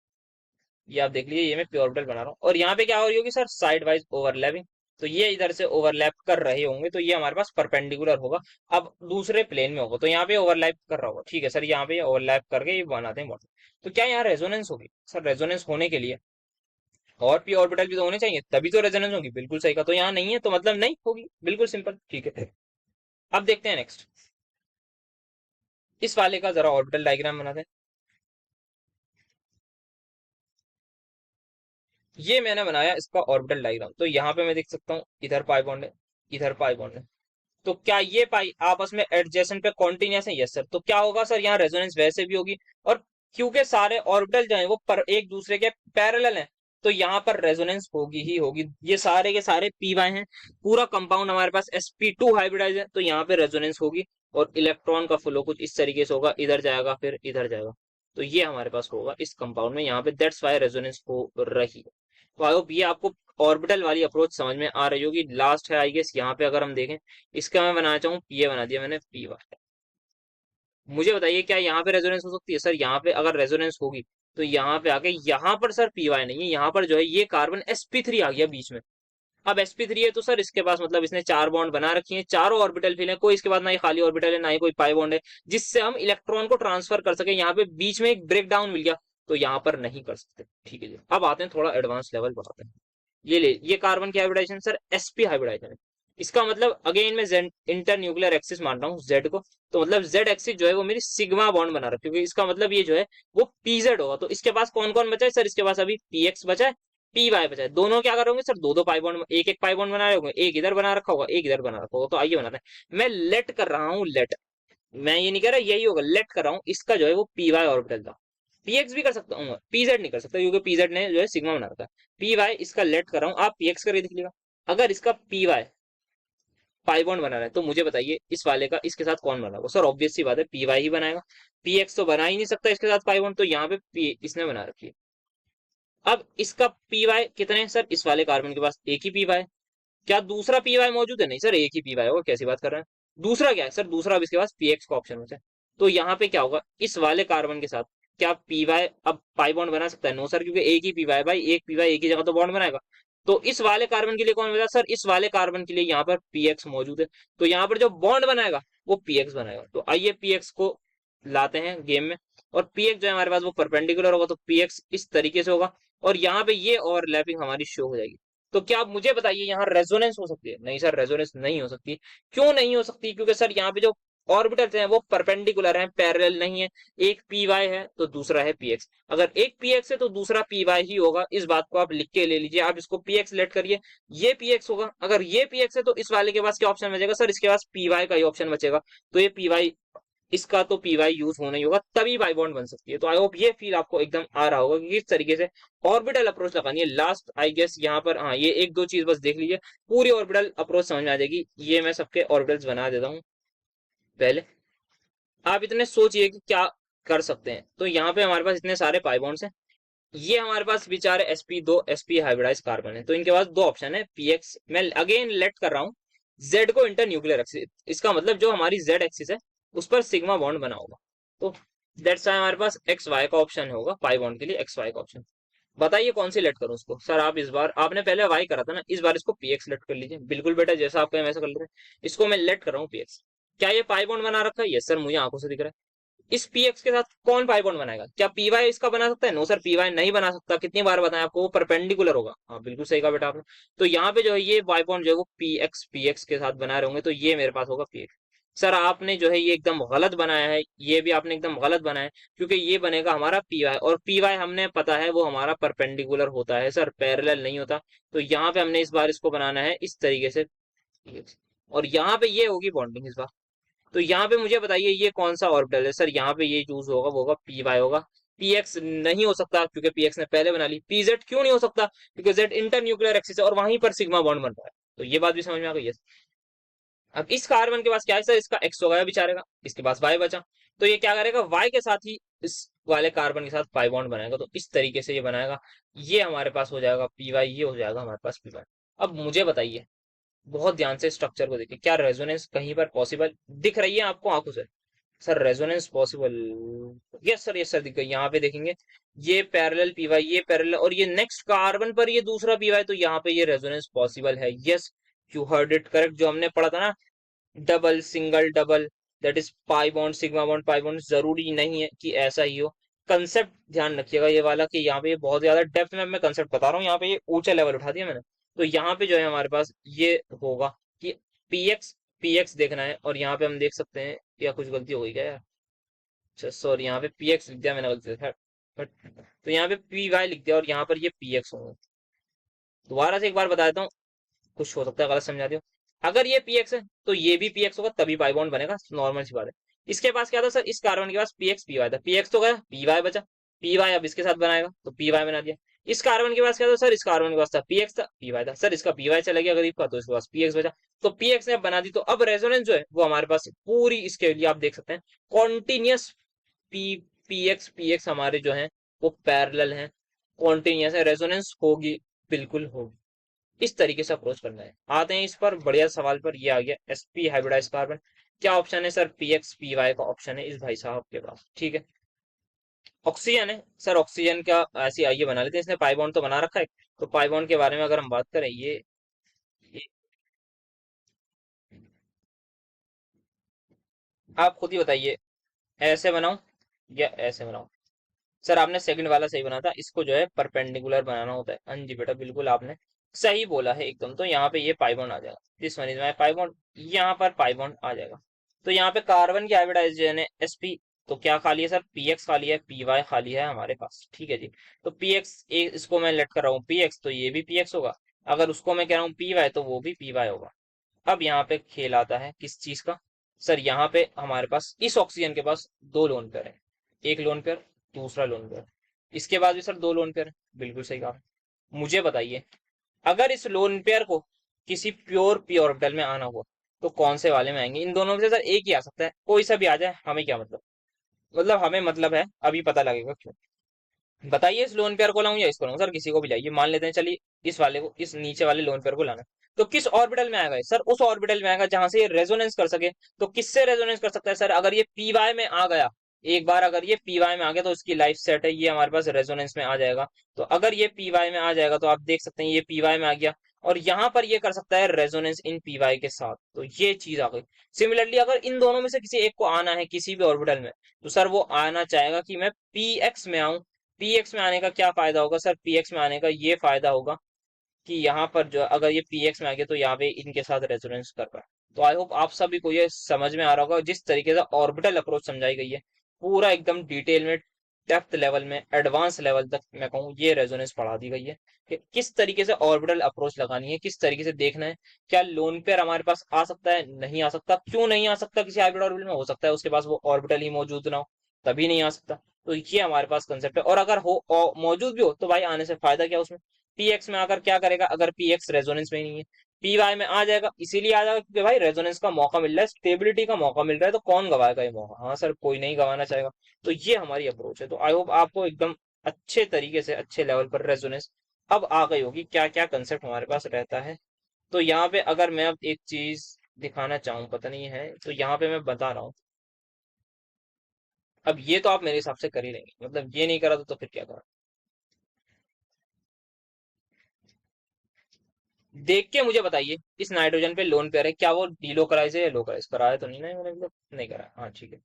ये आप देख लीजिए, ये मैं पी ऑर्बिटल बना रहा हूँ और यहाँ पे क्या हो रही होगी सर, साइड वाइज ओवरलैपिंग। तो ये इधर से ओवरलैप कर रहे होंगे तो ये हमारे पास परपेंडिकुलर होगा, अब दूसरे प्लेन में होगा तो यहाँ पे ओवरलैप कर रहा होगा, ठीक है सर, यहाँ पे ओवरलैप करके ये बनाते हैं बॉन्ड। तो क्या यहाँ रेजोनेंस होगी सर, रेजोनेंस होने के लिए और पी ऑर्बिटल भी तो होने चाहिए तभी तो रेजोनेंस होगी, बिल्कुल सही का, तो यहाँ नहीं है तो मतलब नहीं होगी, बिल्कुल सिंपल, ठीक है। अब देखते हैं नेक्स्ट, इस वाले का जरा ऑर्बिटल डायग्राम बनाते हैं। ये मैंने बनाया इसका ऑर्बिटल डायग्राम, तो यहाँ पे मैं देख सकता हूँ इधर पाई बॉन्ड है, इधर पाई बॉन्ड है। तो क्या ये पाई आपस में एडजेसेंट पे कॉन्टिन्यूस है, यस सर। तो क्या होगा सर, यहाँ रेजोनेंस वैसे भी होगी, और क्योंकि सारे ऑर्बिटल जो है वो पर एक दूसरे के पैरेलल हैं तो यहाँ पर रेजोनेंस होगी ही होगी। ये सारे के सारे पी वाई हैं, पूरा कंपाउंड हमारे पास sp2 हाइब्रिडाइज है तो यहाँ पे रेजोनेंस होगी, और इलेक्ट्रॉन का फ्लो कुछ इस तरीके से होगा, इधर जाएगा फिर इधर जाएगा। तो ये हमारे पास होगा इस कंपाउंड में, यहाँ पे दैट्स वाई रेजोनेंस हो रही है। तो आई होप ये आपको ऑर्बिटल वाली अप्रोच समझ में आ रही होगी। लास्ट है आई गेस, यहाँ पे अगर हम देखें इसका मैं बनाना चाहूँ, ये बना दिया मैंने पी वाई। मुझे बताइए क्या यहाँ पे रेजोनेंस हो सकती है सर, यहाँ पे अगर रेजोनेंस होगी तो यहाँ पे आके यहाँ पर सर पी वाई नहीं है, यहाँ पर जो है ये कार्बन sp3 आ गया बीच में। अब sp3 है तो सर इसके पास मतलब इसने चार बॉन्ड बना रखी है, चारों ऑर्बिटल फिल है, कोई इसके बाद ना ही खाली ऑर्बिटल है ना ही कोई पाई बॉन्ड है जिससे हम इलेक्ट्रॉन को ट्रांसफर कर सके। यहाँ पे बीच में एक ब्रेक डाउन मिल गया तो यहाँ पर नहीं कर सकते, ठीक है जी। अब आते हैं थोड़ा एडवांस लेवल बढ़ाते हैं। ये कार्बन की हाइब्रिडाइजेशन सर sp हाइब्रिडाइजेशन है। इसका मतलब अगेन मैं जेड इंटर न्यूक्लियर एक्सिस मान रहा हूँ जेड को, तो मतलब जेड एक्सिस जो है वो मेरी सिग्मा बॉन्ड बना रहा है, क्योंकि इसका मतलब ये जो है वो pz होगा। तो इसके पास कौन कौन बचा है सर, इसके पास अभी px बचा है, py बचा है। दोनों क्या करोगे सर, दो दो पाई बॉन्ड, एक एक पाई बॉन्ड बना रहे होंगे, एक इधर बना रखा होगा, एक इधर बना रखा होगा। तो आइए बनाते हैं, मैं लेट कर रहा हूँ, लेट, मैं ये नहीं कह रहा यही होगा, लेट कर रहा हूँ इसका जो है वो py ऑर्बिटल था। px भी कर सकता हूँ, pz नहीं कर सकता क्योंकि pz ने जो है सिग्मा बना रखा है। py इसका लेट कर रहा हूँ, आप px करके देख लीजिएगा। अगर इसका py पाई बॉन्ड बना रहा है तो मुझे बताइए इस वाले का इसके साथ कौन बना होगा सर, ऑब्वियस सी बात है py ही बनाएगा। px तो बना ही नहीं सकता इसके साथ पाई बॉन्ड, तो यहाँ पे इसने बना रखी है। अब इसका py कितने हैं सर, इस वाले कार्बन के पास एक ही py है। क्या दूसरा py मौजूद है, नहीं सर एक ही py होगा, कैसी बात कर रहे हैं। दूसरा क्या है सर, दूसरा अब इसके पास px का ऑप्शन होता है। तो यहाँ पे क्या होगा, इस वाले कार्बन के साथ क्या py अब पाई बॉन्ड बना सकता है, नो सर, क्योंकि एक ही py है भाई, एक py एक ही जगह तो बॉन्ड बनाएगा। तो इस वाले कार्बन के लिए कौन बचा सर, इस वाले कार्बन के लिए यहाँ पर px मौजूद है, तो यहाँ पर जो बॉन्ड बनाएगा वो px बनाएगा। तो आइए px को लाते हैं गेम में, और px जो है हमारे पास वो परपेंडिकुलर होगा, तो px इस तरीके से होगा, और यहाँ पे ये ओवरलैपिंग हमारी शो हो जाएगी। तो क्या आप मुझे बताइए यहाँ रेजोनेंस हो सकती है, नहीं सर रेजोनेंस नहीं हो सकती। क्यों नहीं हो सकती, क्योंकि सर यहाँ पे जो ऑर्बिटल्स हैं वो परपेंडिकुलर हैं, पैरेलल नहीं है। एक py है तो दूसरा है px, अगर एक px है तो दूसरा py ही होगा, इस बात को आप लिख के ले लीजिए। आप इसको px लेट करिए, ये px होगा। अगर ये px है तो इस वाले के पास क्या ऑप्शन बचेगा सर, इसके पास py का ही ऑप्शन बचेगा। तो ये py, इसका तो py यूज होना ही होगा, तभी बाई बॉन्ड बन सकती है। तो आई होप ये फील आपको एकदम आ रहा होगा कि किस तरीके से ऑर्बिटल अप्रोच लगानी है। लास्ट आई गेस यहाँ पर हाँ, ये एक दो चीज बस देख लीजिए, पूरी ऑर्बिटल अप्रोच समझ में आ जाएगी। ये मैं सबके ऑर्बिटल्स बना देता हूँ पहले, आप इतने सोचिए कि क्या कर सकते हैं। तो यहाँ पे हमारे पास इतने सारे पाई बॉन्ड्स हैं, ये हमारे पास बेचारे sp2 sp हाइब्रिडाइज कार्बन है, तो इनके पास दो ऑप्शन है px, मैं अगेन लेट कर रहा हूँ z को इंटर न्यूक्लियर एक्सिस, इसका मतलब जो हमारी z एक्सिस है उस पर सिग्मा बॉन्ड बना होगा। तो दैट्स वाई हमारे पास एक्स वाई का ऑप्शन होगा, पाई बॉन्ड के लिए एक्स वाई का ऑप्शन। बताइए कौन सी लेट करूं उसको सर, आप इस बार, आपने पहले वाई करा था ना, इस बार इसको px लेट कर लीजिए। बिल्कुल बेटा, जैसा आप कहें वैसा कर लेते हैं। इसको मैं लेट कर रहा हूँ px। क्या ये पाई बॉन्ड बना रखा है, यस सर मुझे आंखों से दिख रहा है। इस px के साथ कौन पाई बॉन्ड बनाएगा, क्या py इसका बना सकता है, नो सर py नहीं बना सकता। कितनी बार बताया आपको, वो परपेंडिकुलर होगा। हाँ बिल्कुल सही कहा बेटा आपने। तो यहाँ पे जो है ये पाई बॉन्ड जो है वो px के साथ बना रहे होंगे, तो ये मेरे पास होगा px। सर आपने जो है ये एकदम गलत बनाया है, ये भी आपने एकदम गलत बनाया है, क्योंकि ये बनेगा हमारा py, और py हमने पता है वो हमारा परपेंडिकुलर होता है सर, पैरेलल नहीं होता। तो यहाँ पे हमने इस बार इसको बनाना है इस तरीके से px, और यहाँ पे ये होगी बॉन्डिंग इस बार। तो यहाँ पे मुझे बताइए ये कौन सा ऑर्बिटल है सर, यहाँ पे ये चूज होगा, वो होगा py होगा। px नहीं हो सकता क्योंकि px ने पहले बना ली। pz क्यों नहीं हो सकता, क्योंकि z इंटर न्यूक्लियर एक्सिस है और वहीं पर सिग्मा बॉन्ड बन रहा है। तो ये बात भी समझ में आ गई है। अब इस कार्बन के पास क्या है सर, इसका x हो गया बेचारे का, इसके पास y बचा। तो ये क्या करेगा, y के साथ ही इस वाले कार्बन के साथ पाई बॉन्ड बनाएगा, तो इस तरीके से ये बनाएगा। ये हमारे पास हो जाएगा py, ये हो जाएगा हमारे पास py। अब मुझे बताइए, बहुत ध्यान से स्ट्रक्चर को देखिए, क्या रेजोनेंस कहीं पर पॉसिबल दिख रही है आपको आंखों से sir, resonance possible, yes sir दिख गई। यहाँ पे देखेंगे ये पैरेलल पीवाई, ये पैरेलल, और ये नेक्स्ट कार्बन पर ये दूसरा पीवाई, तो यहाँ पे ये रेजोनेंस पॉसिबल है। Yes, you heard it correct, जो हमने पढ़ा था ना, double single double, that is pi bond sigma bond pi bond, जरूरी नहीं है कि ऐसा ही हो। कंसेप्ट ध्यान रखिएगा ये वाला, कि यहाँ पे बहुत ज्यादा डेप्थ में मैं कंसेप्ट बता रहा हूँ, यहाँ पे ये ऊंचा लेवल उठा दिया मैंने। तो यहाँ पे जो है हमारे पास ये होगा कि पीएक्स पीएक्स देखना है, और यहाँ पे हम देख सकते हैं, या कुछ गलती हो गई क्या यार, अच्छा सॉरी, यहाँ पे पीएक्स लिख दिया मैंने गलती से, बट तो यहाँ पे पी वाई लिख दिया और यहाँ पर ये पीएक्स होगा। दोबारा से एक बार बता देता हूँ, कुछ हो सकता है गलत समझा दियो। अगर ये px है तो ये भी px होगा, तभी पाई बॉन्ड बनेगा, नॉर्मल सी बात है। इसके पास क्या था सर, इस कार्बन के पास px py था, px तो गया, py बचा, py अब इसके साथ बनाएगा तो py बना दिया। इस कार्बन के पास क्या था सर, इस कार्बन के पास था px था, py था सर, इसका py चला गया गरीब का, तो इसके पास px बचा। तो px ने बना दी, तो अब रेजोनेंस जो है वो हमारे पास पूरी, इसके लिए आप देख सकते हैं कॉन्टिन्यूस पी px हमारे जो है वो पैरेलल हैं, कॉन्टिन्यूस है, रेजोनेंस होगी, बिल्कुल होगी। इस तरीके से अप्रोच करना है। आते हैं इस पर बढ़िया सवाल पर, ये आ गया sp हाइब्रिडाइज कार्बन। क्या ऑप्शन है सर, px py का ऑप्शन है इस भाई साहब के पास, ठीक है। ऑक्सीजन है सर, ऑक्सीजन का ऐसी आइए बना लेते हैं, इसने पाई बॉन्ड तो बना रखा है। तो पाई बॉन्ड के बारे में अगर हम बात करें, ये आप खुद ही बताइए, ऐसे बनाऊं या ऐसे बनाऊं। सर आपने सेकंड वाला सही बना था, इसको जो है परपेंडिकुलर बनाना होता है। हाँ जी बेटा बिल्कुल, आपने सही बोला है एकदम। तो यहाँ पे ये पाई बॉन्ड आ जाएगा, this one is my pi bond, यहाँ पर पाई बॉन्ड आ जाएगा। तो यहाँ पे कार्बन की हाइब्रिडाइजेशन है sp, तो क्या खाली है सर, px खाली है, py खाली है हमारे पास, ठीक है जी। तो px इसको मैं लेट कर रहा हूँ px, तो ये भी px होगा। अगर उसको मैं कह रहा हूँ py, तो वो भी py होगा। अब यहाँ पे खेल आता है किस चीज का, सर यहाँ पे हमारे पास इस ऑक्सीजन के पास दो लोन पेयर है, एक लोन पेयर, दूसरा लोन पेयर। इसके बाद भी सर दो लोन पेयर है, बिल्कुल सही कहा। मुझे बताइए, अगर इस लोन पेयर को किसी प्योर पी ऑर्बिटल में आना हुआ, तो कौन से वाले में आएंगे? इन दोनों में से सर एक ही आ सकता है, कोई सा भी आ जाए, हमें क्या मतलब, हमें मतलब है, अभी पता लगेगा क्यों। बताइए, इस लोन पेयर को लाऊं या इसको लाऊं? सर किसी को भी लाइए, मान लेते हैं चलिए इस वाले को, इस नीचे वाले लोन पेयर को लाना। तो किस ऑर्बिटल में आएगा ये? सर उस ऑर्बिटल में आएगा जहां से ये रेजोनेंस कर सके। तो किससे रेजोनेंस कर सकता है सर? अगर ये पी वाई में आ गया, एक बार अगर ये पी वाई में आ गया तो इसकी लाइफ सेट है, ये हमारे पास रेजोनेंस में आ जाएगा। तो अगर ये पी वाई में आ जाएगा तो आप देख सकते हैं ये पी वाई में आ गया, और यहाँ पर ये कर सकता है रेजोनेंस इन पी वाई के साथ, तो ये चीज आ गई। सिमिलरली अगर इन दोनों में से किसी एक को आना है किसी भी ऑर्बिटल में, तो सर वो आना चाहेगा कि मैं पी एक्स में आऊं। पीएक्स में आने का क्या फायदा होगा सर? पीएक्स में आने का ये फायदा होगा कि यहाँ पर जो अगर ये पीएक्स में आ गया तो यहाँ पे इनके साथ रेजोनेंस कर रहा है। तो आई होप आप सभी को ये समझ में आ रहा होगा, जिस तरीके से ऑर्बिटल अप्रोच समझाई गई है, पूरा एकदम डिटेल में, डेप्थ लेवल में, एडवांस लेवल तक मैं कहूँ ये रेजोनेंस पढ़ा दी गई है कि किस तरीके से ऑर्बिटल अप्रोच लगानी है, किस तरीके से देखना है। क्या लोन पेयर हमारे पास आ सकता है? नहीं आ सकता। क्यों नहीं आ सकता? किसी हाइब्रिड ऑर्बिटल में हो सकता है उसके पास वो ऑर्बिटल ही मौजूद ना हो, तभी नहीं आ सकता। तो ये हमारे पास कंसेप्ट है। और अगर हो मौजूद भी हो तो भाई आने से फायदा क्या उसमें? पीएक्स में आकर क्या करेगा? अगर पीएक्स रेजोनेंस में ही नहीं है, पीवाई में आ जाएगा, इसीलिए आ जाएगा क्योंकि भाई रेजोनेंस का मौका मिल रहा है, स्टेबिलिटी का मौका मिल रहा है, तो कौन गवाएगा ये मौका? हाँ सर, कोई नहीं गवाना चाहेगा। तो ये हमारी अप्रोच है। तो आई होप आपको एकदम अच्छे तरीके से, अच्छे लेवल पर रेजोनेंस अब आ गई होगी, क्या क्या कंसेप्ट हमारे पास रहता है। तो यहाँ पे अगर मैं अब एक चीज दिखाना चाहूँ, पता नहीं है, तो यहाँ पे मैं बता रहा हूँ। अब ये तो आप मेरे हिसाब से कर ही लेंगे, ये नहीं करा तो फिर क्या करा? देख के मुझे बताइए, इस नाइट्रोजन पे लोन पेयर है, क्या वो डीलोकलाइज है या लोकलाइज? कराया तो नहीं ना मैंने, नहीं करा, हाँ ठीक है।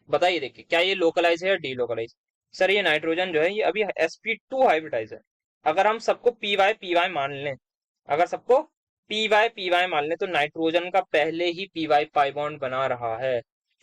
बताइए देख के, क्या ये लोकलाइज है या डीलोकलाइज? सर ये नाइट्रोजन जो है ये अभी sp2 हाइब्रिडाइज है। अगर हम सबको पी वाई मान लें, अगर सबको पी वाई मान लें, तो नाइट्रोजन का पहले ही पी वाई पाई बॉन्ड बना रहा है।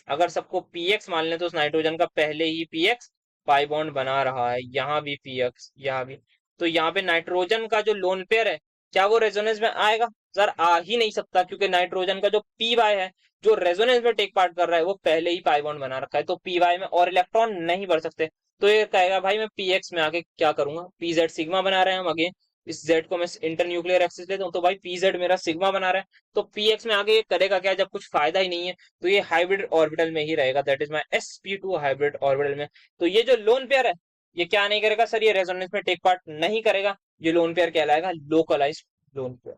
अगर सबको पीएक्स मान लें तो उस नाइट्रोजन का पहले ही पीएक्स पाई बॉन्ड बना रहा है, यहाँ भी पीएक्स, यहाँ भी। तो यहाँ पे नाइट्रोजन का जो लोन पेयर है, क्या वो रेजोनेंस में आएगा? सर आ ही नहीं सकता, क्योंकि नाइट्रोजन का जो पी वाई है, जो रेजोनेंस में टेक पार्ट कर रहा है, वो पहले ही पाई बॉन्ड बना रखा है, तो पी वाई में और इलेक्ट्रॉन नहीं भर सकते। तो ये कहेगा भाई मैं पीएक्स में आके क्या करूंगा? पीजेड सिग्मा बना रहे हैं हम अगेन, इस जेड को मैं इंटर न्यूक्लियर एक्सिस लेता हूँ, तो भाई पीजेड मेरा सिग्मा बना रहा है। तो पीएक्स में आगे ये करेगा क्या जब कुछ फायदा ही नहीं है? तो ये हाइब्रिड ऑर्बिटल में ही रहेगा, that is my sp2 hybrid orbital में। तो ये जो लोन पेयर है, ये क्या नहीं करेगा सर? ये रेजोनेंस में टेक पार्ट नहीं करेगा। ये लोन पेयर कहलाएगा लोकलाइज लोन पेयर।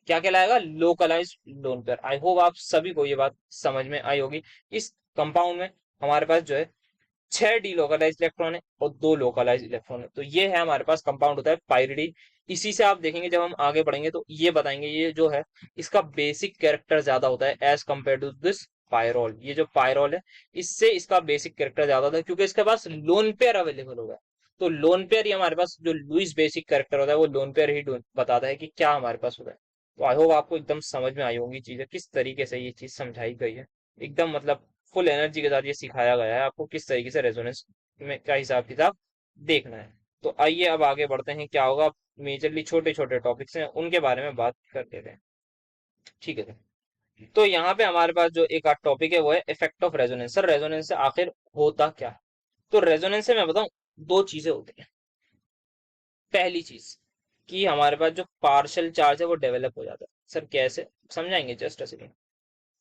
क्या कहलाएगा? Localise lone pair. I hope आप सभी को ये बात समझ में आई होगी। इस कंपाउंड में हमारे पास जो है 6 डीलोकलाइज इलेक्ट्रॉन है और 2 लोकलाइज इलेक्ट्रॉन है। तो ये है हमारे पास कंपाउंड होता है पाइरिडी। इसी से आप देखेंगे जब हम आगे बढ़ेंगे तो ये बताएंगे, ये जो है इसका बेसिक कैरेक्टर ज्यादा होता है as compare to this pyrrole. ये जो पायरोल है, इससे इसका बेसिक कैरेक्टर ज्यादा होता है क्योंकि इसके पास लोन पेयर अवेलेबल होगा। तो लोन पेयर ही हमारे पास जो लुइस बेसिक कैरेक्टर होता है, वो लोन पेयर ही बताता है कि क्या हमारे पास होता है। तो आई होप आपको एकदम समझ में आई होंगी चीजें, किस तरीके से ये चीज समझाई गई है। एकदम फुल एनर्जी के साथ ये सिखाया गया है आपको किस तरीके से रेजोनेंस में का हिसाब किताब देखना है। तो आइए अब आगे बढ़ते हैं, क्या होगा, मेजरली छोटे छोटे टॉपिक्स हैं उनके बारे में बात कर लेते हैं, ठीक है। तो यहाँ पे हमारे पास जो एक टॉपिक है वो है effect of resonance. Sir resonance से आखिर होता क्या है? तो रेजोनेंस से मैं बताऊं, दो चीजें होती हैं। पहली चीज कि हमारे पास जो पार्शियल चार्ज है वो डेवलप हो जाता है। सर कैसे समझाएंगे? Just a second.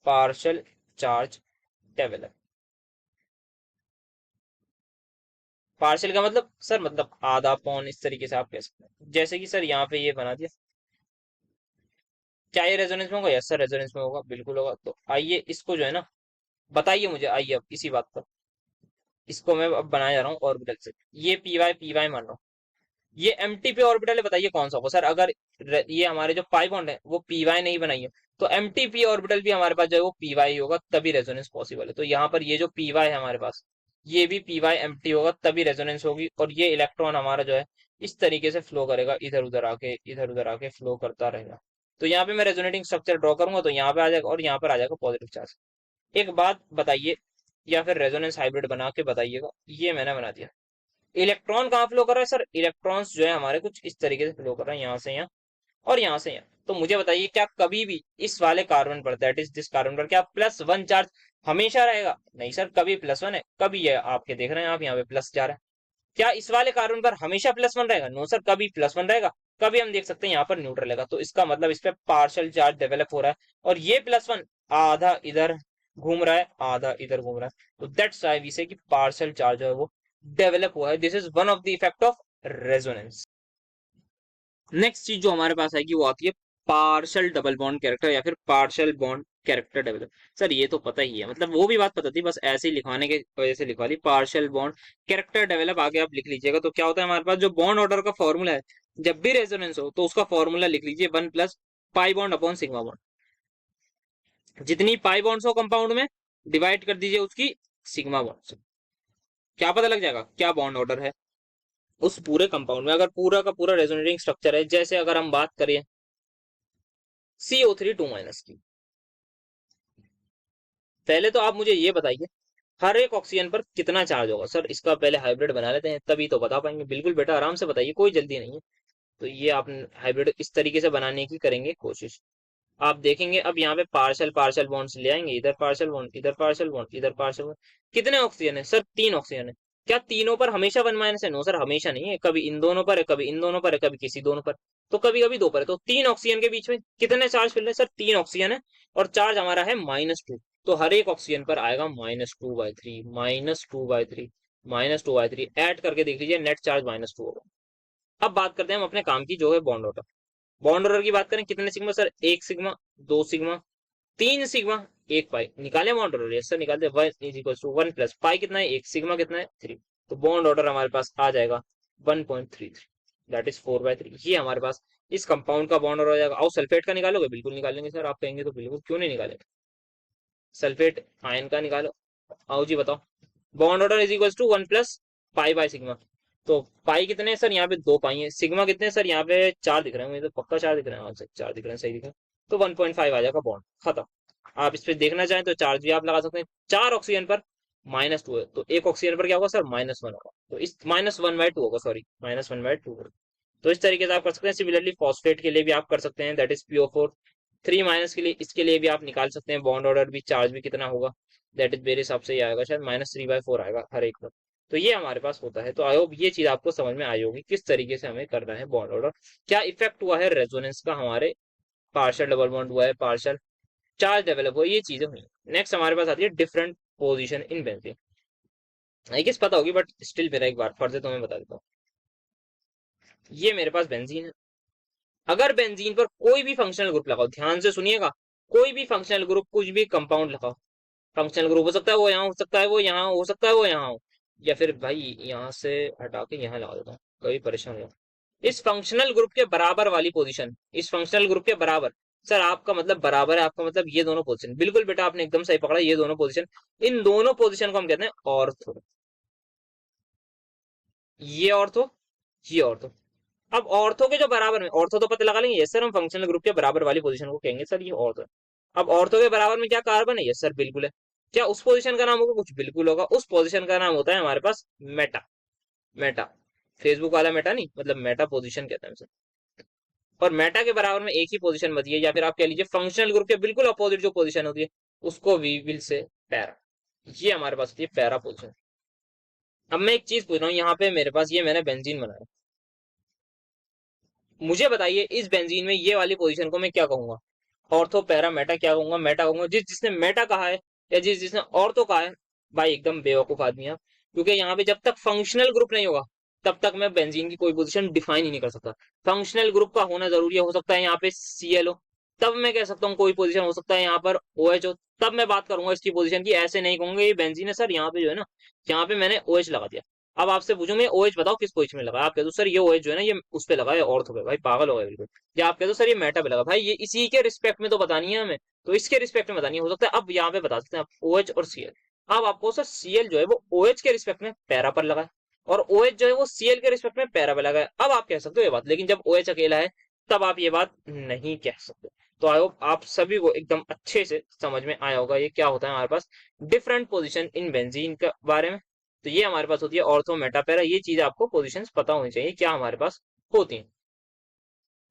Partial charge develop, partial का मतलब सर आधा पौन, इस तरीके से आप कह सकते हैं। जैसे कि सर यहाँ पे ये बना दिया, क्या ये रेजोनेंस में होगा? यस सर रेजोनेंस में होगा, बिल्कुल होगा। तो आइए इसको जो है ना, बताइए मुझे, आइए अब इसी बात पर, इसको मैं अब बनाया जा रहा हूँ ऑर्बिटल से। ये पी वाई मान लो, ये एम टी पी ऑर्बिटल है, बताइए कौन सा होगा? सर अगर ये हमारे जो पाई बॉन्ड है वो पी वाई नहीं बनाई है, तो एम टी पी ऑर्बिटल भी हमारे पास जो है वो पी वाई होगा, तभी रेजोनेंस पॉसिबल है। तो यहाँ पर ये जो पी वाई है हमारे पास, ये भी पी वाई एम टी होगा, तभी रेजोनेंस होगी। और ये इलेक्ट्रॉन हमारा जो है इस तरीके से फ्लो करेगा, इधर उधर आके फ्लो करता रहेगा। तो यहाँ पे मैं रेजोनेटिंग स्ट्रक्चर ड्रॉ करूंगा तो यहाँ पे आ जाएगा और यहाँ पर आ जाएगा पॉजिटिव चार्ज। एक बात बताइए, या फिर रेजोनेंस हाइब्रिड बना के बताइएगा, ये मैंने बना दिया। इलेक्ट्रॉन कहाँ फ्लो कर रहा है सर? इलेक्ट्रॉन्स जो है हमारे कुछ इस तरीके से फ्लो कर रहे हैं, यहाँ से यहाँ और यहाँ से यहाँ। तो मुझे बताइए, क्या कभी भी इस वाले कार्बन पर, दैट इज दिस कार्बन पर, क्या +1 चार्ज हमेशा रहेगा? नहीं सर, कभी +1 है, कभी ये आपके देख रहे हैं आप यहाँ पे प्लस जा रहा है। क्या इस वाले कार्बन पर हमेशा +1 रहेगा? नो सर, कभी +1 रहेगा, कभी हम देख सकते हैं यहाँ पर न्यूट्रल रहेगा। तो इसका मतलब इस पे पार्शियल चार्ज डेवलप हो रहा है, और ये +1 आधा इधर घूम रहा है, आधा इधर घूम रहा है। तो दैट्स व्हाई वी से कि पार्शियल चार्ज है वो डेवलप हुआ है। This is one of the effect of resonance. Next चीज जो हमारे पास आएगी वो आती है पार्शियल डबल बॉन्ड कैरेक्टर या फिर partial bond character develop. Sir ये तो पता ही है, मतलब वो भी बात पता थी, बस ऐसे ही लिखवाने के वजह से लिखवा ली। पार्शियल बॉन्ड कैरेक्टर डेवलप आगे आप लिख लीजिएगा। तो क्या होता है हमारे पास जो बॉन्ड ऑर्डर का फॉर्मूला है, जब भी रेजोनेंस हो तो उसका फॉर्मूला लिख लीजिए 1 + pi bond upon sigma bond. जितनी पाई बॉन्ड्स हो कंपाउंड में, डिवाइड कर दीजिए उसकी सिग्मा बॉन्ड से। क्या पता लग जाएगा क्या बॉन्ड ऑर्डर है उस पूरे कंपाउंड में। अगर पूरा का पूरा रेजोनेटिंग स्ट्रक्चर है, जैसे अगर हम बात करें CO3 2- की, पहले तो आप मुझे ये बताइए हर एक ऑक्सीजन पर कितना चार्ज होगा? सर इसका पहले हाइब्रिड बना लेते हैं, तभी तो बता पाएंगे। बिल्कुल बेटा, आराम से बताइए, कोई जल्दी नहीं है। तो ये आप हाइब्रिड इस तरीके से बनाने की करेंगे कोशिश। आप देखेंगे अब यहाँ पे पार्शियल पार्शियल बॉन्ड्स ले आएंगे, इधर पार्शियल बॉन्ड, इधर पार्शियल बॉन्ड, इधर पार्शियल बॉन्ड। कितने ऑक्सीजन है सर? 3 ऑक्सीजन है। क्या तीनों पर हमेशा 1- है? नो सर, हमेशा नहीं है, कभी इन दोनों पर है, कभी इन दोनों पर है, कभी किसी दोनों पर, तो कभी कभी दो पर है। तो 3 ऑक्सीजन के बीच में कितने चार्ज मिल रहे हैं सर? 3 ऑक्सीजन है और चार्ज हमारा है -2। तो हर एक ऑक्सीजन पर आएगा -2/3, -2/3, -2/3। ऐड करके देख लीजिए, नेट चार्ज -2 होगा। अब बात करते हैं हम अपने काम की, जो है बॉन्ड ऑर्डर। बॉन्ड ऑर्डर की बात करें, कितने sigma sir? 1 sigma, 2 sigma, 3 sigma, 1 पाई। निकाले बॉन्ड ऑर्डर? यस सर निकालते हैं। 1 = 1 + पाई कितना है? 1 सिग्मा कितना है? 3। तो बॉन्ड ऑर्डर हमारे पास आ जाएगा 1.33, दैट इज 4/3। ये हमारे पास इस कंपाउंड का बॉन्ड ऑर्डर हो जाएगा। और सल्फेट का निकालोगे? बिल्कुल निकालेंगे सर, आप कहेंगे तो बिल्कुल, क्यों नहीं निकालेंगे। सल्फेट आयन का निकालो, आओ जी बताओ। Bond order = 1 + पाई/सिग्मा। तो पाई कितने हैं सर? यहाँ पे 2 पाई है। सिग्मा कितने हैं सर? यहाँ पे 4 दिख रहे हैं मुझे, तो पक्का 4 दिख रहे हैं। हाँ सर 4 दिख रहे हैं, सही दिख रहे हैं। तो 1.5 आ जाएगा बॉन्ड, खत्म। आप इस पे देखना चाहें तो चार्ज भी आप लगा सकते हैं। 4 ऑक्सीजन पर -2 है, तो 1 ऑक्सीजन पर क्या होगा सर? -1 होगा। तो इस -1/2 होगा, सॉरी, -1/2 होगा। तो इस तरीके से आप कर सकते हैं। सिमिलरली फॉस्फेट के लिए भी आप कर सकते हैं, दैट इज PO4 3- के लिए, इसके लिए भी आप निकाल सकते हैं बॉन्ड ऑर्डर भी, चार्ज भी कितना होगा, दैट इज मेरे हिसाब से ये आएगा शायद -3/4 आएगा हर एक पर। तो ये हमारे पास होता है। तो आई होप ये चीज आपको समझ में आई होगी, किस तरीके से हमें करना है बॉन्ड ऑर्डर, क्या इफेक्ट हुआ है रेजोनेंस का, हमारे पार्शियल डबल बॉन्ड हुआ है, पार्शियल चार्ज डेवलप हुआ, ये चीजें हुई। नेक्स्ट हमारे पास आती है different position in benzene. I guess पता होगी, बट स्टिल मेरा एक बार फर्ज तो मैं बता देता हूँ। ये मेरे पास बेंजीन है। अगर बेंजीन पर कोई भी फंक्शनल ग्रुप लगाओ, ध्यान से सुनिएगा, कोई भी फंक्शनल ग्रुप, कुछ भी कंपाउंड लगाओ, फंक्शनल ग्रुप हो सकता है वो यहाँ, हो सकता है वो यहाँ, हो सकता है वो यहाँ हो, या फिर भाई यहाँ से हटा के यहाँ लगा देता हूँ, कभी परेशान हो। इस फंक्शनल ग्रुप के बराबर वाली पोजीशन, इस फंक्शनल ग्रुप के बराबर, सर आपका मतलब बराबर है, आपका मतलब ये दोनों पोजीशन, बिल्कुल बेटा आपने एकदम सही पकड़ा, ये दोनों पोजीशन, इन दोनों पोजीशन को हम कहते हैं ऑर्थो। ये ऑर्थो, ये ऑर्थो। अब ऑर्थो के जो बराबर में, ऑर्थो तो पता लगा लेंगे, यस सर हम फंक्शनल ग्रुप के बराबर वाली पोजीशन को कहेंगे सर ये ऑर्थो है। अब ऑर्थो के बराबर में क्या कार्बन है? यस सर बिल्कुल है। क्या उस पोजीशन का नाम होगा? कुछ बिल्कुल होगा, उस पोजीशन का नाम होता है हमारे पास मेटा। मेटा, फेसबुक वाला मेटा नहीं, मतलब मेटा पोजीशन कहते हैं उसे। और मेटा के बराबर में एक ही पोजीशन बची है, या फिर आप कह लीजिए फंक्शनल ग्रुप के बिल्कुल अपोजिट जो पोजीशन होती है उसको वी विल से पैरा। ये हमारे पास होती है पैरा पोजीशन। अब मैं एक चीज पूछ रहा हूँ, यहाँ पे मेरे पास ये मैंने बेंजीन बनाया, मुझे बताइए इस बेंजीन में ये वाली पोजीशन को मैं क्या कहूंगा? ऑर्थो पैरा मेटा क्या कहूंगा? मेटा कहूंगा। जिसने मेटा कहा है या जिसने ऑर्थो कहा है, भाई एकदम बेवकूफ आदमी है आप। क्योंकि यहाँ पे जब तक फंक्शनल ग्रुप नहीं होगा तब तक मैं बेंजीन की कोई पोजीशन डिफाइन ही नहीं कर सकता। फंक्शनल ग्रुप का होना जरूरी है, हो सकता है यहाँ पे CL हो, तब मैं कह सकता हूँ कोई पोजीशन, हो सकता है यहाँ पर OH हो, तब मैं बात करूंगा इसकी पोजीशन की। ऐसे नहीं कहूंगा ये बेंजीन है सर, यहाँ पे जो है ना, यहाँ पे मैंने OH लगा दिया। अब आपसे पूछूं मैं, OH बताओ किस पोजीशन में लगा? आप कह दो सर ये OH जो है ना ये उस पे लगा है, ऑर्थो पे। भाई पागल हो गए बिल्कुल। या आप कह दो सर ये मेटा पे लगा, भाई ये इसी के रिस्पेक्ट में तो बतानी है हमें, तो इसके रिस्पेक्ट में बतानी है। हो सकता है अब यहाँ पे बता सकते हैं आप OH और CL। अब आपको सर CL जो है वो OH के रिस्पेक्ट में पैरा पर लगा है, और OH जो है वो Cl के रिस्पेक्ट में पैराबोला का है। अब आप कह सकते हो ये बात, लेकिन जब OH अकेला है तब आप ये बात नहीं कह सकते। तो आई होप आप सभी को एकदम अच्छे से समझ में आया होगा ये क्या होता है हमारे पास डिफरेंट पोजीशन इन बेंजीन के बारे में। तो ये हमारे पास होती है ऑर्थो मेटा पैरा, ये चीज आपको पोजीशंस पता होनी चाहिए क्या हमारे पास होती है।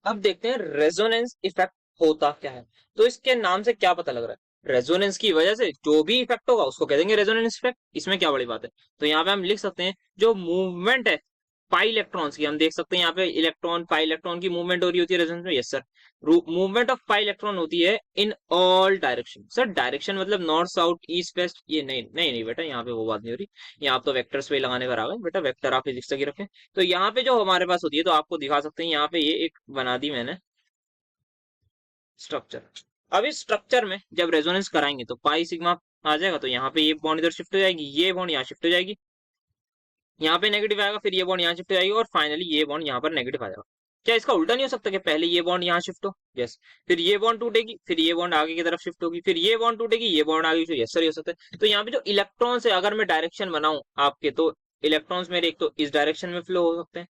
अब देखते हैं रेजोनेंस इफेक्ट होता क्या है। तो इसके नाम से क्या पता लग रहा है, रेजोनेंस की वजह से जो भी इफेक्ट होगा उसको कह देंगे रेजोनेंस इफेक्ट। इसमें क्या बड़ी बात है। तो यहाँ पे हम लिख सकते हैं जो मूवमेंट है पाई इलेक्ट्रॉन्स की, हम देख सकते हैं यहाँ पे इलेक्ट्रॉन पाई इलेक्ट्रॉन की मूवमेंट हो रही होती है रेजोनेंस में। Yes sir, movement of pi electron होती है in all direction. Sir direction मतलब नॉर्थ साउथ ईस्ट वेस्ट, ये नहीं नहीं नहीं बेटा, यहाँ पे वो बात नहीं हो रही। यहाँ आप तो वेक्टर्स पे लगाने पर आ गए बेटा, वेक्टर आप फिजिक्स की रखें। तो यहाँ पे जो हमारे पास होती है, तो आपको दिखा सकते हैं यहाँ पे ये एक बना दी मैंने स्ट्रक्चर। अब इस स्ट्रक्चर में जब रेजोनेंस कराएंगे तो पाई सिग्मा आ जाएगा, तो यहाँ पे ये बॉन्ड इधर शिफ्ट हो जाएगी, ये बॉन्ड यहाँ शिफ्ट हो जाएगी, यहाँ पे नेगेटिव आएगा, फिर ये बॉन्ड यहाँ शिफ्ट हो जाएगी और फाइनली ये बॉन्ड यहाँ पर नेगेटिव आ जाएगा। क्या इसका उल्टा नहीं हो सकता कि पहले ये बॉन्ड यहाँ शिफ्ट हो। यस, फिर ये बॉन्ड टूटेगी, फिर ये बॉन्ड आगे की तरफ शिफ्ट होगी, फिर ये बॉन्ड टूटेगी, ये बॉन्ड आगे की। यस सर, ये हो सकता है। तो यहाँ पे जो इलेक्ट्रॉन्स है, अगर मैं डायरेक्शन बनाऊं आपके, तो इलेक्ट्रॉन्स मेरे एक तो इस डायरेक्शन में फ्लो हो सकते हैं,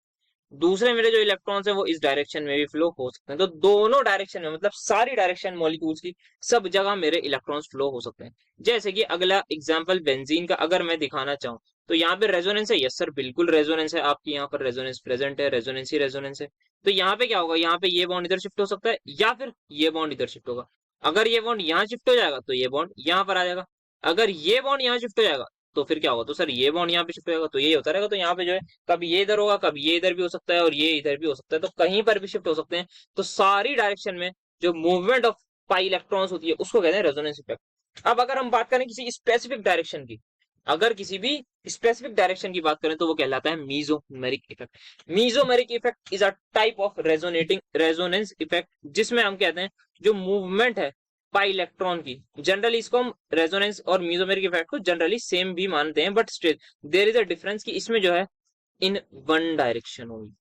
दूसरे मेरे जो इलेक्ट्रॉन्स है वो इस डायरेक्शन में भी फ्लो हो सकते हैं। तो दोनों डायरेक्शन में, मतलब सारी डायरेक्शन मॉलिक्यूल्स की, सब जगह मेरे इलेक्ट्रॉन्स फ्लो हो सकते हैं। जैसे कि अगला एग्जांपल बेंजीन का अगर मैं दिखाना चाहूँ, तो यहाँ पे रेजोनेंस है। यस सर, बिल्कुल रेजोनेंस है, आपकी यहाँ पर रेजोनेंस प्रेजेंट है, रेजोनेंस ही रेजोनेंस है। तो यहाँ पे क्या होगा, यहाँ पे ये बॉन्ड इधर शिफ्ट हो सकता है या फिर ये बॉन्ड इधर शिफ्ट होगा। अगर ये बॉन्ड यहाँ शिफ्ट हो जाएगा तो ये बॉन्ड यहाँ पर आ जाएगा, अगर ये बॉन्ड यहाँ शिफ्ट हो जाएगा तो फिर क्या होगा, तो सर ये बॉन्ड यहाँ पे शिफ्ट हो जाएगा, तो ये होता रहेगा। तो यहाँ पे जो है कभी ये इधर होगा, कभी ये इधर भी हो सकता है और ये इधर भी हो सकता है, तो कहीं पर भी शिफ्ट हो सकते हैं। तो सारी डायरेक्शन में जो मूवमेंट ऑफ पाई इलेक्ट्रॉन्स होती है उसको कहते हैं रेजोनेंस इफेक्ट। अब अगर हम बात करें किसी स्पेसिफिक डायरेक्शन की, अगर किसी भी स्पेसिफिक डायरेक्शन की बात करें तो वो कहलाता है mesomeric effect. Mesomeric effect is a type of resonating resonance effect, जिसमें हम कहते हैं जो मूवमेंट है पाई इलेक्ट्रॉन की, जनरली इसको हम रेजोनेंस और मीजोमेरिक इफेक्ट को जनरली सेम भी मानते हैं, but still there is a difference कि इसमें जो है इन वन डायरेक्शन होगी।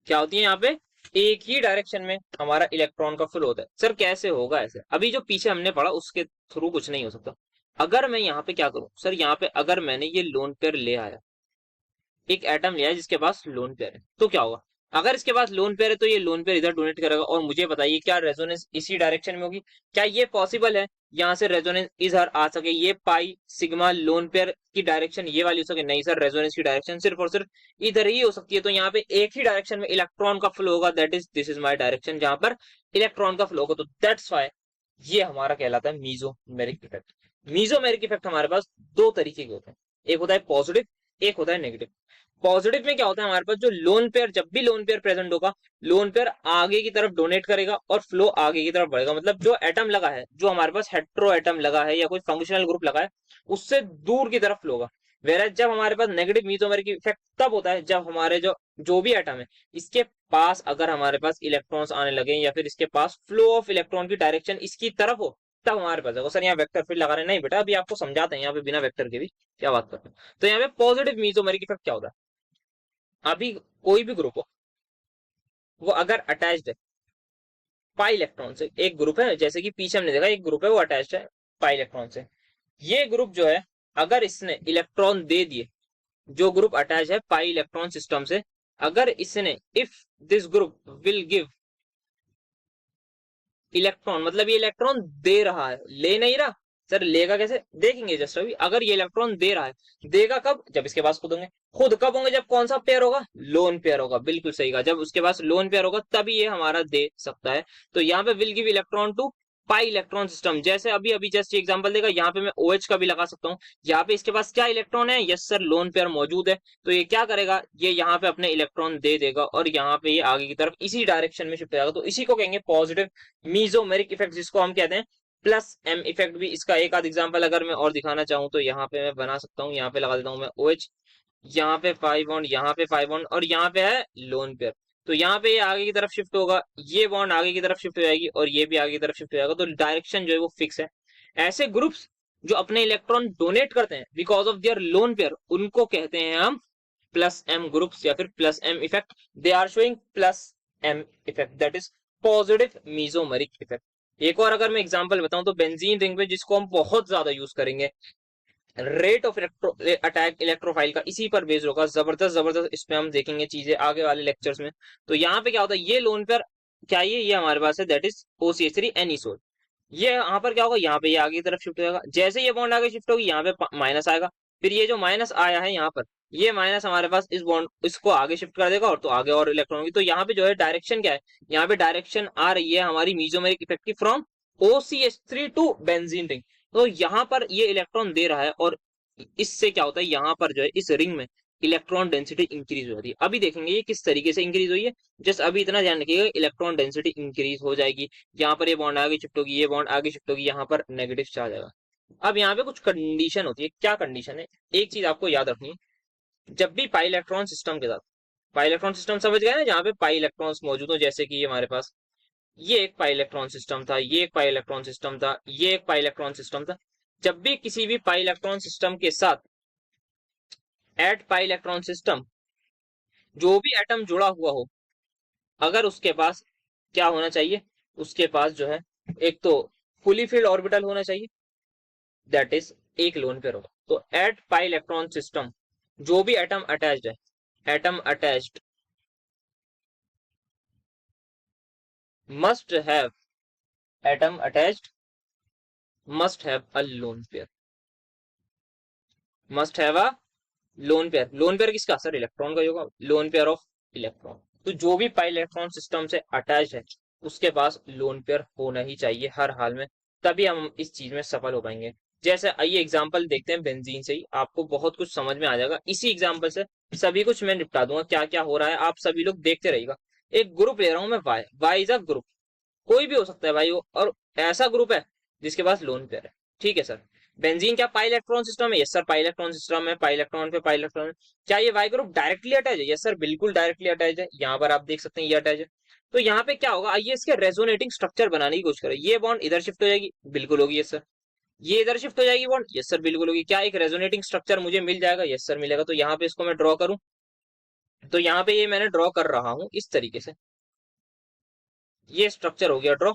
क्या होती है यहाँ पे, एक ही डायरेक्शन में हमारा इलेक्ट्रॉन का फ्लो होता है। सर कैसे होगा ऐसे, अभी जो पीछे हमने पढ़ा उसके थ्रू कुछ नहीं हो सकता। अगर मैं यहाँ पे क्या करूं सर, यहाँ पे अगर मैंने ये लोन पेयर ले आया, एक एटम लिया है जिसके पास लोन पेयर है, तो क्या होगा, अगर इसके पास लोन पेयर है तो ये लोन पेयर इधर डोनेट करेगा। और मुझे बताइए क्या रेजोनेंस इसी डायरेक्शन में होगी, क्या ये पॉसिबल है यहाँ से रेजोनेंस इधर आ सके, ये पाई सिग्मा लोन पेयर की डायरेक्शन ये वाली हो सके। नहीं सर, रेजोनेंस की डायरेक्शन सिर्फ और सिर्फ इधर ही हो सकती है। तो यहाँ पे एक ही डायरेक्शन में इलेक्ट्रॉन का फ्लो होगा, that is this is my direction जहां पर इलेक्ट्रॉन का फ्लो होगा। तो दैट्स वाई ये हमारा कहलाता है मीजोमेरिक इफेक्ट। मीजोमेरिक इफेक्ट हमारे पास दो तरीके के होते हैं, एक होता है पॉजिटिव, एक होता है नेगेटिव। पॉजिटिव में क्या होता है, हमारे पास जो लोन पेयर, जब भी लोन पेयर प्रेजेंट होगा, लोन पेयर आगे की तरफ डोनेट करेगा और फ्लो आगे की तरफ बढ़ेगा। मतलब जो एटम लगा है, जो हमारे पास हेट्रो एटम लगा है या कोई फंक्शनल ग्रुप लगा है, उससे दूर की तरफ फ्लो होगा। वेराज जब हमारे पास नेगेटिव मीजोमेरिक इफेक्ट तब होता है जब हमारे जो जो भी एटम है, इसके पास अगर हमारे पास इलेक्ट्रॉन्स आने लगे या फिर इसके पास फ्लो ऑफ इलेक्ट्रॉन की डायरेक्शन इसकी तरफ हो, तब हमारे पास है। सर यहाँ वेक्टर फील्ड लगा रहे नहीं बेटा, अभी आपको समझाते हैं यहाँ पे बिना वेक्टर के भी क्या बात करते हैं। तो यहाँ पे पॉजिटिव मीजोमेरिक इफेक्ट क्या होता है, अभी कोई भी ग्रुप हो वो अगर अटैच्ड है पाई इलेक्ट्रॉन से, एक ग्रुप है जैसे कि पीछे हमने देखा एक ग्रुप है वो अटैच्ड है पाई इलेक्ट्रॉन से, ये ग्रुप जो है अगर इसने इलेक्ट्रॉन दे दिए, जो ग्रुप अटैच है पाई इलेक्ट्रॉन सिस्टम से, अगर इसने if this group will give electron, मतलब ये इलेक्ट्रॉन दे रहा है, ले नहीं रहा। सर लेगा कैसे देखेंगे जस्ट अभी। अगर ये इलेक्ट्रॉन दे रहा है, देगा कब, जब इसके पास खुद होंगे। खुद कब होंगे, जब कौन सा पेयर होगा, लोन पेयर होगा। बिल्कुल सही कहा, जब उसके पास लोन पेयर होगा तभी ये हमारा दे सकता है। तो यहाँ पे will give electron to pi electron system. जैसे अभी अभी जस्ट एग्जांपल देगा, यहाँ पे मैं OH का भी लगा सकता हूँ। यहाँ पे इसके पास क्या इलेक्ट्रॉन है, यस सर लोन पेयर मौजूद है। तो ये क्या करेगा, ये यहाँ पे अपने इलेक्ट्रॉन दे देगा और यहाँ पे ये आगे की तरफ इसी डायरेक्शन में शिफ्ट हो जाएगा। तो इसी को कहेंगे पॉजिटिव मीजोमेरिक इफेक्ट, जिसको हम कहते हैं प्लस एम इफेक्ट भी। इसका एक आध एग्जांपल अगर मैं और दिखाना चाहूँ तो यहाँ पे मैं बना सकता हूँ, यहाँ पे लगा देता हूँ मैं OH, यहाँ पे 5 बॉन्ड, यहाँ पे 5 बॉन्ड और यहाँ पे है लोन पेयर। तो यहाँ पे ये आगे की तरफ शिफ्ट होगा, ये बॉन्ड आगे की तरफ शिफ्ट हो जाएगी और ये भी आगे की तरफ शिफ्ट हो जाएगा। तो डायरेक्शन जो है वो फिक्स है। ऐसे ग्रुप्स जो अपने इलेक्ट्रॉन डोनेट करते हैं because of their lone pair, उनको कहते हैं हम प्लस एम ग्रुप्स या फिर plus M effect. They are showing plus M effect, that is positive mesomeric effect. एक और अगर मैं एग्जांपल बताऊं तो बेंजीन रिंग पे, जिसको हम बहुत ज्यादा यूज करेंगे रेट ऑफ अटैक इलेक्ट्रोफाइल का इसी पर बेस्ड होगा। जबरदस्त जबरदस्त इसमें हम देखेंगे चीजें आगे वाले लेक्चर्स में। तो यहाँ पे क्या होता है, ये लोन पेयर क्या ये हमारे पास है, दैट इज OCH3 एनिसोल। ये यहाँ पर क्या होगा, यहाँ पे ये आगे की तरफ शिफ्ट हो जाएगा। जैसे ये बॉन्ड आगे शिफ्ट होगी यहाँ पे माइनस आएगा। फिर ये जो माइनस आया है यहाँ पर, ये माइनस हमारे पास इस बॉन्ड इसको आगे शिफ्ट कर देगा, और तो आगे और इलेक्ट्रॉन होगी। तो यहाँ पे जो है डायरेक्शन क्या है, यहाँ पे डायरेक्शन आ रही है हमारी मीजोमेरिक इफेक्ट की from OCH3 to benzene ring. तो यहाँ पर ये इलेक्ट्रॉन दे रहा है, और इससे क्या होता है, यहाँ पर जो है इस रिंग में इलेक्ट्रॉन डेंसिटी इंक्रीज हो जाती है। अभी देखेंगे ये किस तरीके से इंक्रीज हुई है। जस्ट अभी इतना ध्यान रखिएगा, इलेक्ट्रॉन डेंसिटी इंक्रीज हो जाएगी। यहाँ पर ये बॉन्ड आगे शिफ्ट होगी, ये बॉन्ड आगे शिफ्ट होगी, यहाँ पर नेगेटिव चार्ज आएगा। अब यहाँ पे कुछ कंडीशन होती है। क्या कंडीशन है, एक चीज आपको याद रखनी है। जब भी पाई इलेक्ट्रॉन सिस्टम के साथ, पाई इलेक्ट्रॉन सिस्टम समझ गए ना, जहाँ पे पाई इलेक्ट्रॉन्स मौजूद हो, जैसे कि ये हमारे पास ये एक पाई इलेक्ट्रॉन सिस्टम था, ये एक पाई इलेक्ट्रॉन सिस्टम था, ये एक पाई इलेक्ट्रॉन सिस्टम था। जब भी किसी भी पाई इलेक्ट्रॉन सिस्टम के साथ एट पाई इलेक्ट्रॉन सिस्टम जो भी एटम जुड़ा हुआ हो, अगर उसके पास क्या होना चाहिए, उसके पास जो है एक तो फुली फिल्ड ऑर्बिटल होना चाहिए, दैट इज एक लोन पेयर होगा। तो एट पाई इलेक्ट्रॉन सिस्टम जो भी एटम अटैच्ड है, atom attached must have, atom attached must have a lone pair, must have a lone pair. Lone pair किसका, सर इलेक्ट्रॉन का ही होगा, लोन पेयर ऑफ इलेक्ट्रॉन। तो जो भी पाई इलेक्ट्रॉन सिस्टम से अटैच है उसके पास लोन पेयर होना ही चाहिए हर हाल में, तभी हम इस चीज में सफल हो पाएंगे। जैसे आइए एग्जांपल देखते हैं बेंजीन से ही, आपको बहुत कुछ समझ में आ जाएगा इसी एग्जांपल से। सभी कुछ मैं निपटा दूंगा, क्या क्या हो रहा है आप सभी लोग देखते रहिएगा। एक ग्रुप ले रहा हूं मैं, वाई इज अ ग्रुप, कोई भी हो सकता है भाई वो, और ऐसा ग्रुप है जिसके पास लोन पेयर है। ठीक है सर, बेंजीन क्या पाई इलेक्ट्रॉन सिस्टम है, yes sir pi electron system है, पाई इलेक्ट्रॉन पे पाई इलेक्ट्रॉन। क्या ये वाई ग्रुप डायरेक्टली अटैच है, यस सर बिल्कुल डायरेक्टली अटैच है, यहाँ पर आप देख सकते हैं ये अटैच है। तो यहाँ पे क्या होगा, आइए इसके रेजोनेटिंग स्ट्रक्चर बनाने की कोशिश करें। ये बॉन्ड इधर शिफ्ट हो जाएगी, बिल्कुल होगी यस सर। ये इधर शिफ्ट हो जाएगी बॉन्ड, यस सर बिल्कुल होगी। क्या एक रेजोनेटिंग स्ट्रक्चर मुझे मिल जाएगा, यस सर मिलेगा। तो यहाँ पे इसको मैं ड्रॉ करूं, तो यहाँ पे ये मैंने ड्रॉ कर रहा हूँ इस तरीके से, ये स्ट्रक्चर हो गया ड्रॉ।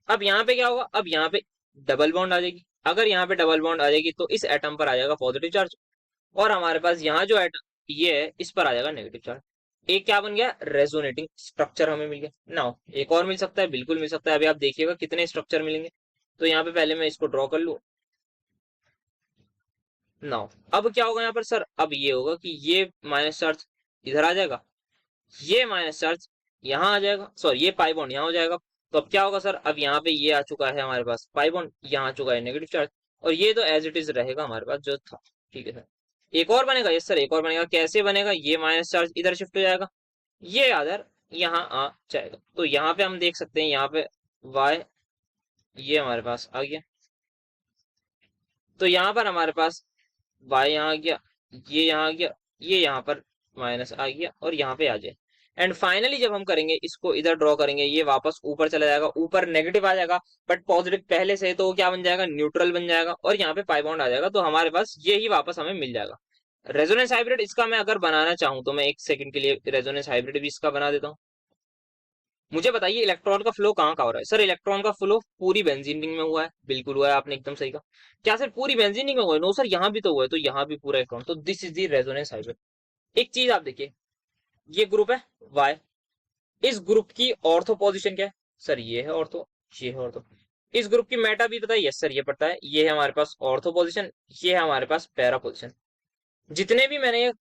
अब यहाँ पे क्या होगा, अब यहाँ पे डबल बॉन्ड आ जाएगी। अगर यहाँ पे डबल बॉन्ड आ जाएगी तो इस एटम पर आ जाएगा पॉजिटिव चार्ज, और हमारे पास यहाँ जो एटम ये है इस पर आ जाएगा नेगेटिव चार्ज। एक क्या बन गया, रेजोनेटिंग स्ट्रक्चर हमें मिल गया। नाउ एक और मिल सकता है, बिल्कुल मिल सकता है। अभी आप देखिएगा कितने स्ट्रक्चर मिलेंगे। तो यहाँ पे पहले मैं इसको ड्रॉ कर लू। नाउ अब क्या होगा यहाँ पर सर, अब ये होगा कि ये माइनस चार्ज इधर आ जाएगा, ये माइनस चार्ज यहाँ आ जाएगा, सॉरी ये पाई बॉन्ड यहाँ हो जाएगा। तो अब क्या होगा सर, अब यहाँ पे ये आ चुका है हमारे पास पाई बॉन्ड, यहाँ आ चुका है नेगेटिव चार्ज, और ये तो एज इट इज रहेगा हमारे पास जो था। ठीक है सर, एक और बनेगा, यस सर एक और बनेगा। कैसे बनेगा, ये माइनस चार्ज इधर शिफ्ट हो जाएगा, ये अदर यहाँ आ जाएगा। तो यहाँ पे हम देख सकते हैं, यहाँ पे वाई ये हमारे पास आ गया, तो यहाँ पर हमारे पास वाई यहाँ आ गया, ये यहाँ आ गया, ये यहाँ पर माइनस आ गया, और यहाँ पे आ जाए। एंड फाइनली जब हम करेंगे इसको इधर ड्रॉ करेंगे, ये वापस ऊपर चला जाएगा, ऊपर नेगेटिव आ जाएगा, बट पॉजिटिव पहले से है तो वो क्या बन जाएगा, न्यूट्रल बन जाएगा, और यहाँ पे पाई बॉन्ड आ जाएगा। तो हमारे पास ये ही वापस हमें मिल जाएगा। रेजोनेंस हाइब्रिड इसका मैं अगर बनाना चाहूँ तो मैं एक सेकंड के लिए रेजोनेंस हाइब्रिड भी इसका बना देता हूँ। मुझे बताइए इलेक्ट्रॉन का फ्लो कहाँ कहाँ हो रहा है, सर इलेक्ट्रॉन का फ्लो पूरी बेंजीन रिंग में हुआ है, बिल्कुल हुआ है, आपने एकदम सही कहा। क्या सर पूरी बेंजीन रिंग में हुआ है, नो सर यहाँ भी तो हुआ है, तो यहाँ भी पूरा इलेक्ट्रॉन। तो this is the resonance hybrid. एक चीज आप देखिए, ये ग्रुप है वाई, इस ग्रुप की ऑर्थो पोजीशन क्या है, सर ये है ऑर्थो, ये है ऑर्थो। इस ग्रुप की मेटा भी पता है, यस सर ये पता है, ये है हमारे पास ऑर्थो पोजीशन, ये है हमारे पास पैरा पोजीशन। जितने भी मैंने ये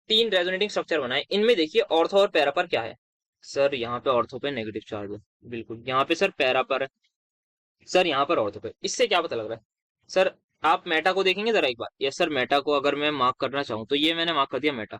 तीन रेजोनेटिंग स्ट्रक्चर बनाए, इनमें देखिए ऑर्थो और पैरा पर क्या है, सर यहाँ पे ऑर्थो पे नेगेटिव चार्ज है, बिल्कुल। यहाँ पे सर पैरा पर है, सर यहाँ पर ऑर्थो पे। इससे क्या पता लग रहा है सर, आप मेटा को देखेंगे जरा एक बार। यस सर मेटा को अगर मैं मार्क करना चाहूँ तो ये मैंने मार्क कर दिया मेटा।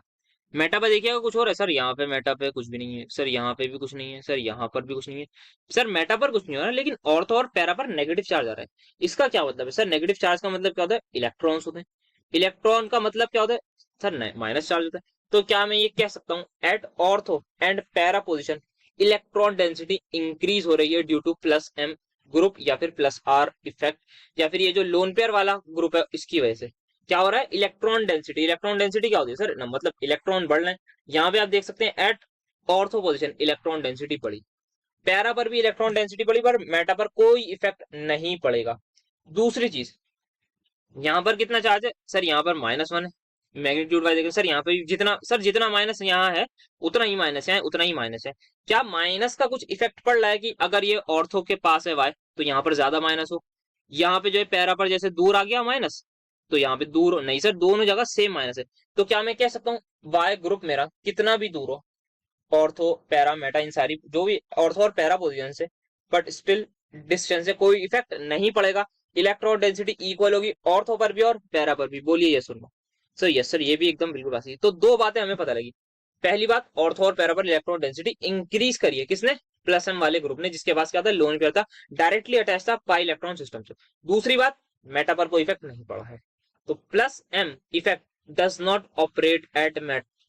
मेटा पे देखिएगा कुछ और है सर, यहाँ पे मेटा पे कुछ भी नहीं है सर, यहाँ पे भी कुछ नहीं है सर, यहाँ पर भी कुछ नहीं है सर, मेटा पर कुछ नहीं हो रहा है, लेकिन ऑर्थो और पैरा पर नेगेटिव चार्ज आ रहा है। इसका क्या मतलब है सर, नेगेटिव चार्ज का मतलब क्या होता है, इलेक्ट्रॉन्स होते हैं। इलेक्ट्रॉन का मतलब क्या होता है सर, माइनस चार्ज होता है। तो क्या मैं ये कह सकता हूँ, at ortho and para position electron density increase हो रही है due to plus M group, या फिर प्लस आर इफेक्ट, या फिर ये जो लोन पेयर वाला ग्रुप है इसकी वजह से क्या हो रहा है, इलेक्ट्रॉन डेंसिटी। इलेक्ट्रॉन डेंसिटी क्या होती है सर, मतलब इलेक्ट्रॉन बढ़ रहे हैं। यहाँ पे आप देख सकते हैं at ortho position electron density बढ़ी, पैरा पर भी इलेक्ट्रॉन डेंसिटी बढ़ी, पर मेटा पर कोई इफेक्ट नहीं पड़ेगा। दूसरी चीज, यहाँ पर कितना चार्ज है सर, यहाँ पर -1 है। मैग्नीट्यूड वाइज देखिए सर, यहाँ पे भी जितना सर, जितना माइनस यहाँ है उतना ही माइनस है, उतना ही माइनस है। क्या माइनस का कुछ इफेक्ट पड़ रहा है कि अगर ये ऑर्थो के पास है वाई तो यहाँ पर ज्यादा माइनस हो, यहाँ पे जो है पैरा पर जैसे दूर आ गया माइनस, तो यहाँ पे दूर हो नहीं सर, दोनों जगह सेम माइनस है। तो क्या मैं कह सकता हूँ वाई ग्रुप मेरा कितना भी दूर हो ऑर्थो पैरा मेटा इन सारी जो भी ऑर्थो और पैरा पोजिशन से, बट स्टिल डिस्टेंस से कोई इफेक्ट नहीं पड़ेगा, इलेक्ट्रॉन डेंसिटी इक्वल होगी ऑर्थो पर भी और पैरा पर भी। बोलिए यस सुनो सर। यस सर, ये भी एकदम बिल्कुल बात सही। तो दो बातें हमें पता लगी। पहली बात, ऑर्थो और पैरा पर इलेक्ट्रॉन डेंसिटी इंक्रीज करिए किसने, प्लस एम वाले ग्रुप ने, जिसके पास क्या था लोन पेयर था, डायरेक्टली अटैच था पाई इलेक्ट्रॉन सिस्टम से। दूसरी बात, मेटा पर कोई इफेक्ट नहीं पड़ा है। तो plus M effect does not operate at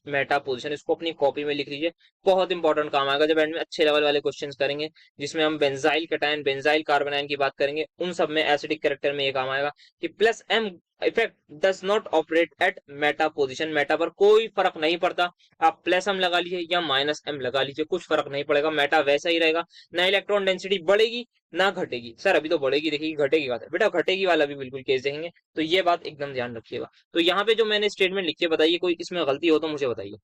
meta position. इसको अपनी कॉपी में लिख लीजिए, बहुत इंपॉर्टेंट काम आएगा जब एंड में अच्छे लेवल वाले क्वेश्चंस करेंगे, जिसमें हम बेंजाइल कैटायन बेंजाइल कार्बोनाइन की बात करेंगे, उन सब में एसिडिक कैरेक्टर में ये काम आएगा कि plus M effect does not operate at meta position. Meta पर कोई फर्क नहीं पड़ता, आप प्लस एम लगा लीजिए या माइनस एम लगा लीजिए, कुछ फर्क नहीं पड़ेगा, मेटा वैसा ही रहेगा। ना इलेक्ट्रॉन डेंसिटी बढ़ेगी ना घटेगी। सर अभी तो बढ़ेगी, देखिए घटेगी बात है बेटा, घटेगी वाला भी बिल्कुल केस देखेंगे, तो ये बात एकदम ध्यान रखिएगा। तो यहाँ पे जो मैंने स्टेटमेंट लिखी है बताइए कोई इसमें गलती हो तो मुझे बताइए।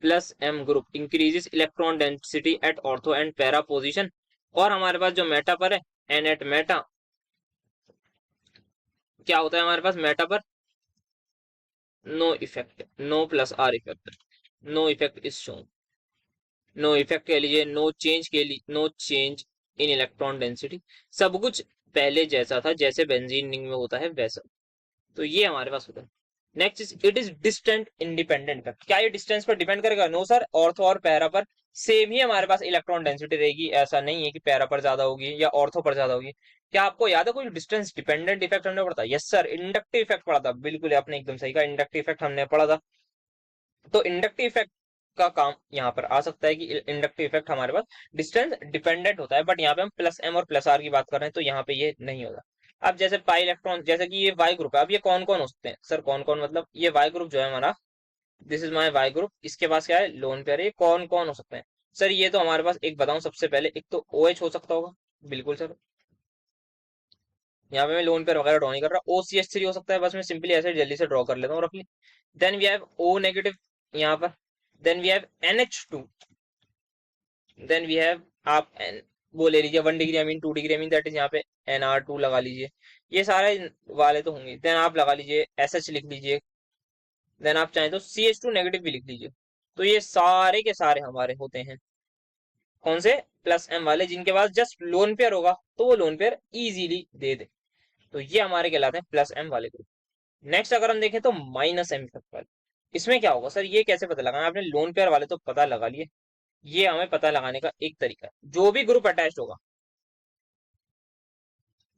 Plus M group increases electron density at ortho and para position, और हमारे पास जो मेटा पर है एन एट मेटा, क्या होता है हमारे पास मेटा पर, no effect, no plus R effect, no effect is shown, no effect कह लीजिए, नो चेंज के लिए, no change in electron density, सब कुछ पहले जैसा था, जैसे बेंजीन रिंग में होता है वैसा। तो ये हमारे पास होता है। Next is it is distant independent effect. क्या ये डिस्टेंस पर डिपेंड करेगा? नो सर, ऑर्थो और पैरा पर सेम ही हमारे पास इलेक्ट्रॉन डेंसिटी रहेगी, ऐसा नहीं है कि पैरा पर ज्यादा होगी या ऑर्थो पर ज्यादा होगी। क्या आपको याद है कोई डिस्टेंस डिपेंडेंट इफेक्ट हमने पढ़ा था? यस सर, इंडक्टिव इफेक्ट पढ़ा था, बिल्कुल आपने एकदम सही कहा, इंडक्टिव इफेक्ट हमने पढ़ा था। तो इंडक्टिव इफेक्ट का काम यहाँ पर आ सकता है कि इंडक्टिव इफेक्ट हमारे पास डिस्टेंस डिपेंडेंट होता है, बट यहाँ पे हम प्लस एम और प्लस आर की बात कर रहे हैं, तो यहाँ पे ये नहीं होता। अब जैसे पाई इलेक्ट्रॉन, जैसे कि ये वाई ग्रुप है, अब ये कौन कौन हो सकते हैं सर? कौन कौन मतलब ये वाई ग्रुप जो है हमारा, this is my Y group, इसके पास क्या है लोन पेयर है, ये कौन कौन हो सकते हैं सर? ये तो हमारे पास एक बताऊं सबसे पहले, एक तो ओ एच हो सकता होगा, बिल्कुल सर, यहाँ पे मैं लोन पेयर वगैरह ड्रॉ नहीं कर रहा। ओ सी एच थ्री हो सकता है, बस मैं सिंपली ऐसे जल्दी से ड्रॉ कर लेता हूँ रफली। Then we have O negative यहाँ पर, then we have NH2, then we have आप वो ले लीजिए 1 degree amine, 2 degree amine, that is यहाँ पे NR2 लगा लीजिए। ये सारे वाले तो होंगे। देन आप लगा लीजिए SH लिख लीजिए, देन आप चाहें तो CH2 नेगेटिव भी लिख लीजिए। तो ये सारे के सारे हमारे होते हैं कौन से, प्लस एम वाले, जिनके पास जस्ट लोन पेयर होगा तो वो लोन पेयर इजीली दे दे। तो ये हमारे कहलाते हैं प्लस एम वाले ग्रुप। नेक्स्ट अगर हम देखें तो माइनस एम इफेक्ट वाले, इसमें क्या होगा सर? ये कैसे पता लगाना? आपने लोन पेयर वाले तो पता लगा लिए, ये हमें पता लगाने का एक तरीका है, जो भी ग्रुप अटैच होगा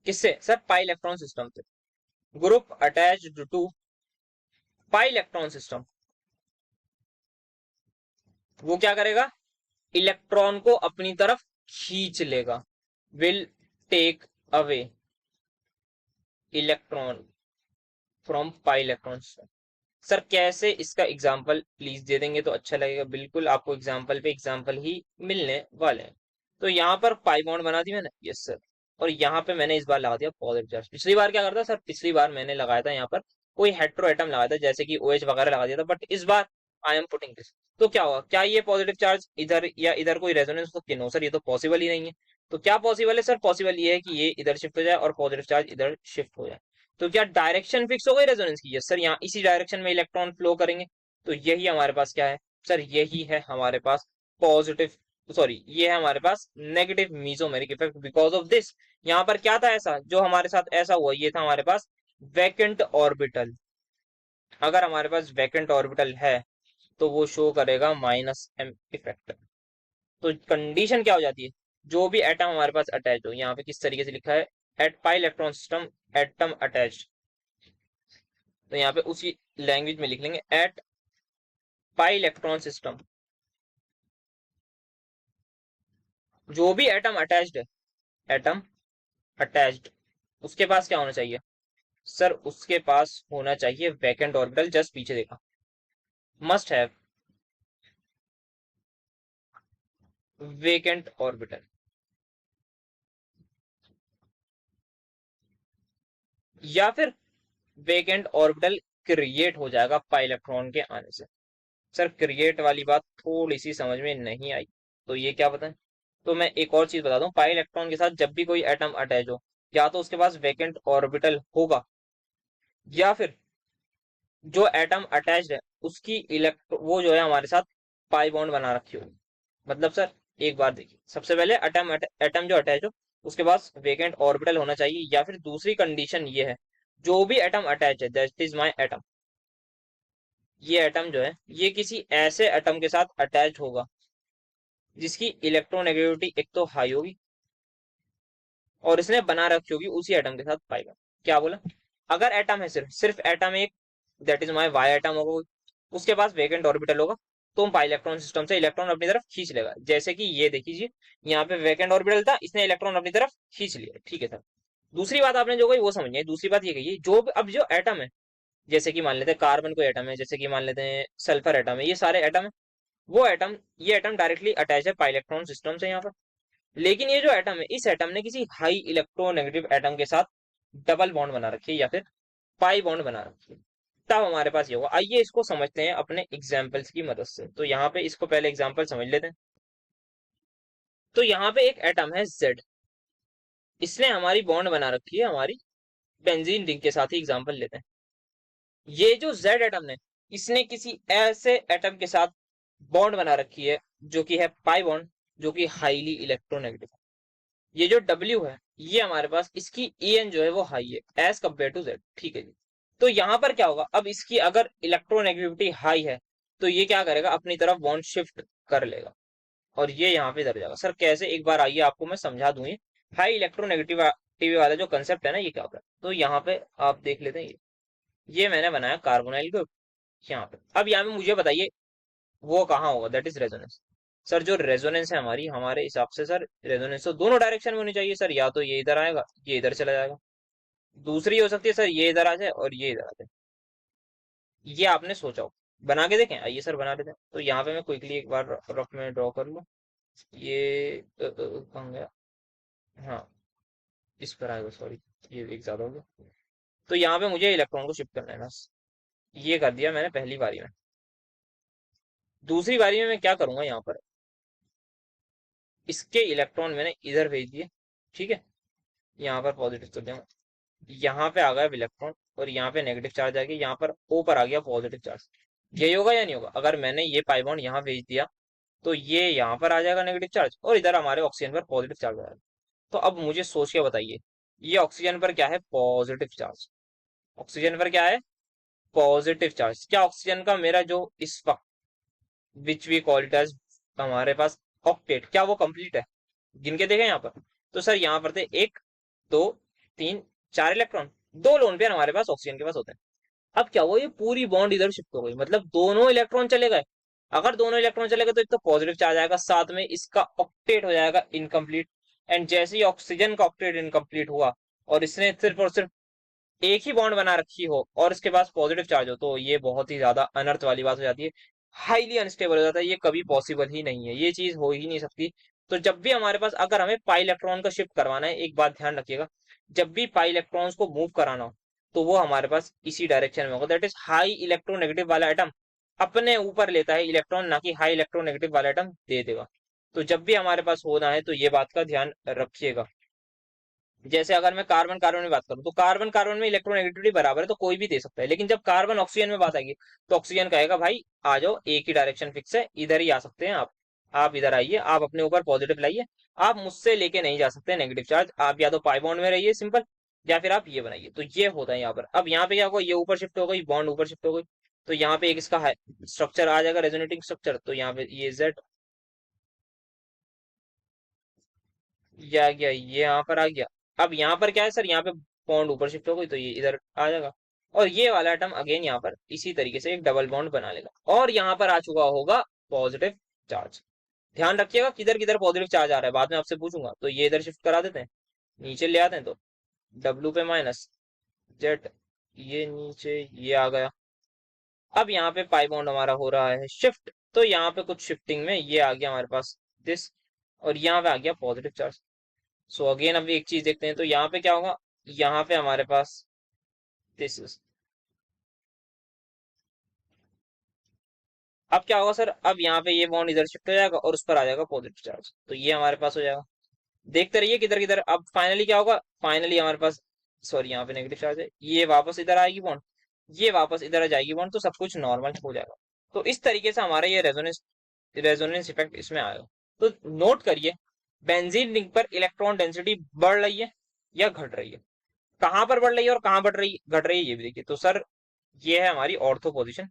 किससे सर? पाई इलेक्ट्रॉन सिस्टम से। Group attached to pi electron system, वो क्या करेगा? इलेक्ट्रॉन को अपनी तरफ खींच लेगा, will take away electron from pi electron system. Sir कैसे, इसका एग्जाम्पल प्लीज दे देंगे तो अच्छा लगेगा। बिल्कुल आपको एग्जाम्पल पे एग्जाम्पल ही मिलने वाले हैं। तो यहाँ पर पाई बॉन्ड बना दी मैंने, यस सर, और यहाँ पे मैंने इस बार लगा दिया पॉजिटिव चार्ज। पिछली बार क्या करता सर? पिछली बार मैंने लगाया था यहाँ पर कोई हेट्रो एटम लगाया था, जैसे कि OH वगैरह लगा दिया था, बट इस बार आई एम पुटिंग दिस। तो क्या होगा? क्या ये पॉजिटिव चार्ज इधर या इधर कोई रेजोनेंस हो सकती है? नो सर, ये तो पॉसिबल ही नहीं है। तो क्या पॉसिबल है सर? पॉसिबल ये है कि ये इधर शिफ्ट हो जाए और पॉजिटिव चार्ज इधर शिफ्ट हो जाए। तो क्या डायरेक्शन फिक्स हो गई रेजोनेंस की? यस सर, यहाँ इसी डायरेक्शन में इलेक्ट्रॉन फ्लो करेंगे। तो यही हमारे पास क्या है सर? यही है हमारे पास पॉजिटिव, सॉरी ये है हमारे पास negative mesomeric effect. Because of this यहाँ पर क्या था ऐसा जो हमारे साथ ऐसा हुआ? ये था हमारे पास वैकेंट ऑर्बिटल। अगर हमारे पास वैकेंट ऑर्बिटल है तो वो शो करेगा माइनस एम इफेक्ट। तो कंडीशन क्या हो जाती है? जो भी एटम हमारे पास अटैच हो, यहाँ पे किस तरीके से लिखा है, at pi electron system atom attached, तो यहाँ पे उसी लैंग्वेज में लिख लेंगे, एट पाई इलेक्ट्रॉन सिस्टम जो भी एटम अटैच्ड है, एटम अटैच्ड, उसके पास क्या होना चाहिए सर? उसके पास होना चाहिए वैकेंट ऑर्बिटल। जस्ट पीछे देखा, मस्ट हैव वेकेंट ऑर्बिटल, या फिर वेकेंट ऑर्बिटल क्रिएट हो जाएगा पाई इलेक्ट्रॉन के आने से। सर क्रिएट वाली बात थोड़ी सी समझ में नहीं आई, तो ये क्या बताएं। तो मैं एक और चीज बता दूं, पाई इलेक्ट्रॉन के साथ जब भी कोई एटम अटैच हो, या तो उसके पास वेकेंट ऑर्बिटल होगा, या फिर जो एटम अटैच्ड है उसकी वो जो है हमारे साथ पाई बॉन्ड बना रखी होगी। मतलब सर एक बार देखिए, सबसे पहले एटम जो अटैच हो उसके पास वेकेंट ऑर्बिटल होना चाहिए, या फिर दूसरी कंडीशन ये है, जो भी एटम अटैच है, दैट इज माय एटम, ये एटम जो है ये किसी ऐसे एटम के साथ अटैच होगा जिसकी इलेक्ट्रोनेगेटिविटी एक तो हाई होगी, और इसने बना रखी होगी उसी एटम के साथ पाई बॉन्ड। क्या बोला, अगर एटम है, सिर्फ सिर्फ एटम एक, that is my Y atom होगा, उसके पास वेकेंट ऑर्बिटल होगा, तो हम पाई इलेक्ट्रॉन सिस्टम से इलेक्ट्रॉन अपनी तरफ खींच लेगा। जैसे कि ये देखिए, यहाँ पे वेकेंट ऑर्बिटल था, इसने इलेक्ट्रॉन अपनी तरफ खींच लिया, ठीक है सर। दूसरी बात आपने जो कही वो समझिए, दूसरी बात ये कही, अब जो एटम है, जैसे कि मान लेते हैं कार्बन कोई एटम है, जैसे कि मान लेते हैं सल्फर एटम है, ये सारे एटम है, वो एटम, ये एटम डायरेक्टली अटैच है पाई इलेक्ट्रॉन सिस्टम से यहाँ पर। लेकिन ये जो एटम है, इस एटम ने किसी हाई इलेक्ट्रोनेगेटिव एटम के साथ डबल बॉन्ड बना रखी है, या फिर पाई बॉन्ड बना रखी है। तब हमारे पास ये होगा। आइए इसको समझते हैं अपने एग्जाम्पल्स की मदद से। तो यहाँ पे इसको पहले एग्जाम्पल समझ लेते हैं। तो यहाँ पे एक एटम है Z, इसने हमारी बॉन्ड बना रखी है हमारी बेंजीन रिंग के साथ ही एग्जाम्पल लेते हैं। ये जो Z एटम ने, इसने किसी ऐसे एटम के साथ बॉन्ड बना रखी है जो कि है पाई बॉन्ड, जो कि हाईली इलेक्ट्रोनेगेटिव। ये जो W है, ये हमारे पास इसकी En जो है वो हाई है एज कम्पेयर टू Z, ठीक है जी। तो यहाँ पर क्या होगा, अब इसकी अगर इलेक्ट्रोनेगेटिविटी हाई है, तो ये क्या करेगा, अपनी तरफ बॉन्ड शिफ्ट कर लेगा, और ये यहाँ पे इधर जाएगा। सर कैसे, एक बार आइए आपको मैं समझा दूं। ये हाई इलेक्ट्रोनेगेटिविटी वाला जो कंसेप्ट है ना, ये क्या होता है, तो यहाँ पे आप देख लेते हैं। ये मैंने बनाया कार्बोनाइल ग्रुप यहाँ पे। अब यहाँ पे मुझे बताइए वो कहाँ होगा, दैट इज रेजोनेंस। सर जो रेजोनेंस है हमारी, हमारे हिसाब से सर रेजोनेंस तो दोनों डायरेक्शन में होनी चाहिए सर, या तो ये इधर आएगा, ये इधर चला जाएगा। दूसरी हो सकती है सर, ये इधर आ जाए और ये इधर आ जाए। ये आपने सोचा हो, बना के देखें। आइए सर बना लेते हैं। तो यहाँ पे मैं क्विकली एक बार रफ में ड्रॉ कर लूँ। ये कहाँ गया, हाँ इस पर आएगा, सॉरी ये एक ज्यादा हो गया। तो यहाँ पे मुझे इलेक्ट्रॉन को शिफ्ट करना है बस, ये कर दिया मैंने पहली बारी में। दूसरी बारी में मैं क्या करूंगा, यहाँ पर इसके इलेक्ट्रॉन मैंने इधर भेज दिए, ठीक है, यहाँ पर पॉजिटिव तो दूंगा, यहाँ पे आ गया इलेक्ट्रॉन, और यहाँ पे नेगेटिव चार्ज आ गया, यहाँ पर ओ पर आ गया पॉजिटिव चार्ज। यही होगा या नहीं होगा, अगर मैंने ये पाई बॉन्ड यहाँ भेज दिया, तो ये यहाँ पर आ जाएगा नेगेटिव चार्ज, और इधर हमारे ऑक्सीजन पर पॉजिटिव चार्ज आ जाएगा। तो अब मुझे सोच के बताइए, ये ऑक्सीजन पर क्या है, पॉजिटिव चार्ज। ऑक्सीजन पर क्या है, पॉजिटिव चार्ज। क्या ऑक्सीजन का मेरा जो इस वक्त which we call it as हमारे पास ऑक्टेट, क्या वो कंप्लीट है, गिन के देखें यहाँ पर। तो सर यहाँ पर थे 1 2 3 4 इलेक्ट्रॉन, 2 लोन पेयर हमारे पास ऑक्सीजन के पास होते हैं। अब क्या हुआ, ये पूरी बॉन्ड इधर शिफ्ट हो गई, मतलब दोनों इलेक्ट्रॉन चले गए। अगर दोनों इलेक्ट्रॉन चले गए तो एक तो पॉजिटिव चार्ज आएगा, साथ में इसका ऑक्टेट हो जाएगा इनकम्प्लीट। एंड जैसे ही ऑक्सीजन का ऑक्टेट इनकम्प्लीट हुआ, और इसने सिर्फ और सिर्फ एक ही बॉन्ड बना रखी हो, और इसके पास पॉजिटिव चार्ज हो, तो ये बहुत ही ज्यादा अनर्थ वाली बात हो जाती है, हाईली अनस्टेबल हो जाता है। ये कभी पॉसिबल ही नहीं है, ये चीज हो ही नहीं सकती। तो जब भी हमारे पास, अगर हमें पाई इलेक्ट्रॉन का शिफ्ट करवाना है, एक बात ध्यान रखिएगा, जब भी पाई इलेक्ट्रॉन्स को मूव कराना हो, तो वो हमारे पास इसी डायरेक्शन में होगा, दैट इज हाई इलेक्ट्रोनेगेटिव वाला एटम अपने ऊपर लेता है इलेक्ट्रॉन, ना कि हाई इलेक्ट्रोनेगेटिव वाला एटम दे देगा। तो जब भी हमारे पास होना है, तो ये बात का ध्यान रखिएगा। जैसे अगर मैं कार्बन कार्बन में बात करूं, तो कार्बन कार्बन में इलेक्ट्रोनेगेटिविटी बराबर है, तो कोई भी दे सकता है। लेकिन जब कार्बन ऑक्सीजन में बात आएगी, तो ऑक्सीजन कहेगा भाई आ जाओ, एक ही डायरेक्शन फिक्स है, इधर ही आ सकते हैं आप इधर आइए, आप अपने ऊपर पॉजिटिव लाइए, आप मुझसे लेके नहीं जा सकते नेगेटिव चार्ज, आप या तो पाई बॉन्ड में रहिए सिंपल, या फिर आप ये बनाइए। तो ये होता है यहाँ पर। अब यहाँ पे क्या होगा, ये ऊपर शिफ्ट हो गई, बॉन्ड ऊपर शिफ्ट हो गई, तो यहाँ पे एक इसका स्ट्रक्चर आ जाएगा, रेजोनेटिंग स्ट्रक्चर। तो यहाँ पे ये जेड, ये आ गया, ये यहाँ पर आ गया। अब यहाँ पर क्या है सर, यहाँ पे बॉन्ड ऊपर शिफ्ट हो गई, तो ये इधर आ जाएगा, और ये वाला एटम अगेन यहाँ पर इसी तरीके से एक डबल बॉन्ड बना लेगा, और यहाँ पर आ चुका होगा पॉजिटिव चार्ज। ध्यान रखिएगा किधर किधर पॉजिटिव चार्ज आ रहा है, बाद में आपसे पूछूंगा। तो ये इधर शिफ्ट करा देते हैं, नीचे ले आते हैं, तो डब्ल्यू पे माइनस जेड, ये नीचे ये आ गया। अब यहाँ पे पाई बॉन्ड हमारा हो रहा है शिफ्ट, तो यहाँ पे कुछ शिफ्टिंग में ये आ गया हमारे पास दिस, और यहाँ पे आ गया पॉजिटिव चार्ज। सो अगेन अब एक चीज देखते हैं, तो यहाँ पे क्या होगा, यहाँ पे हमारे पास दिस इज, अब क्या होगा सर, अब यहाँ पे ये बॉन्ड इधर शिफ्ट हो जाएगा और उस पर आ जाएगा पॉजिटिव चार्ज, तो ये हमारे पास हो जाएगा। देखते रहिए किधर किधर। अब फाइनली क्या होगा, फाइनली हमारे पास, सॉरी यहाँ पे नेगेटिव चार्ज है, ये वापस इधर आएगी बॉन्ड, ये वापस इधर आ जाएगी बॉन्ड, तो सब कुछ नॉर्मल हो जाएगा। तो इस तरीके से हमारा ये रेजोनेंस रेजोनेंस इफेक्ट इसमें आएगा। तो नोट करिए, बेंजीन रिंग पर इलेक्ट्रॉन डेंसिटी बढ़ रही है या घट रही है, कहां पर बढ़ रही है और कहां बढ़ रही घट रही है, ये भी देखिए। तो सर ये है हमारी ऑर्थो पोजीशन,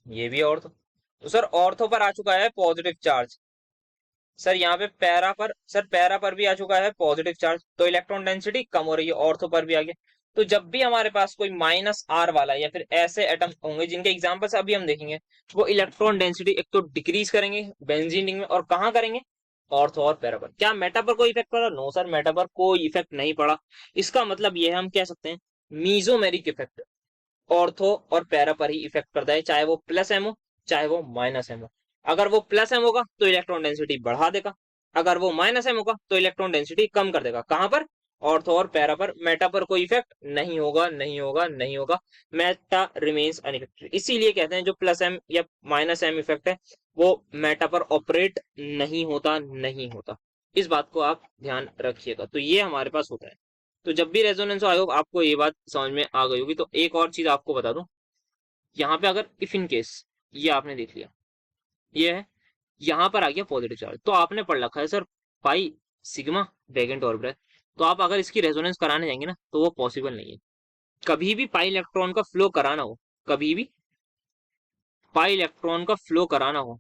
ये भी ऑर्थो। तो सर ऑर्थो पर आ चुका है पॉजिटिव चार्ज, सर यहाँ पे पैरा पर भी आ चुका है पॉजिटिव चार्ज, तो इलेक्ट्रॉन डेंसिटी कम हो रही है, ऑर्थो पर भी आ गया। तो जब भी हमारे पास कोई माइनस आर वाला या फिर ऐसे एटम होंगे जिनके एग्जांपल्स अभी हम देखेंगे, वो इलेक्ट्रॉन डेंसिटी एक तो डिक्रीज करेंगे बेंजीन रिंग में, और कहाँ करेंगे, ऑर्थो और पैरा पर। क्या मेटा पर कोई इफेक्ट पड़ा? नो सर, मेटा पर कोई इफेक्ट नहीं पड़ा। इसका मतलब ये है, हम कह सकते हैं मीजोमेरिक इफेक्ट ऑर्थो और पैरा पर ही इफेक्ट करता है, चाहे वो प्लस एम हो चाहे वो माइनस एम हो। अगर वो प्लस एम होगा तो इलेक्ट्रॉन डेंसिटी बढ़ा देगा, अगर वो माइनस एम होगा तो इलेक्ट्रॉन डेंसिटी कम कर देगा। कहां पर? ऑर्थो और पैरा पर। मेटा पर कोई इफेक्ट नहीं होगा, नहीं होगा, नहीं होगा। Meta remains unaffected. इसीलिए कहते हैं जो प्लस एम या माइनस एम इफेक्ट है वो मेटा पर ऑपरेट नहीं होता, नहीं होता। इस बात को आप ध्यान रखिएगा। तो ये हमारे पास होता है। तो जब भी रेजोनेंस आयोग आपको ये बात समझ में आ गई होगी। तो एक और चीज आपको बता दूं, यहाँ पे अगर इफ इन केस ये आपने देख लिया, ये है, यहाँ पर आ गया पॉजिटिव चार्ज, तो आपने पढ़ रखा है सर पाई सिग्मा वेगेंट और ब्रेथ। तो आप अगर इसकी रेजोनेंस कराने जाएंगे ना तो वो पॉसिबल नहीं है। कभी भी पाई इलेक्ट्रॉन का फ्लो कराना हो, कभी भी पाई इलेक्ट्रॉन का फ्लो कराना हो,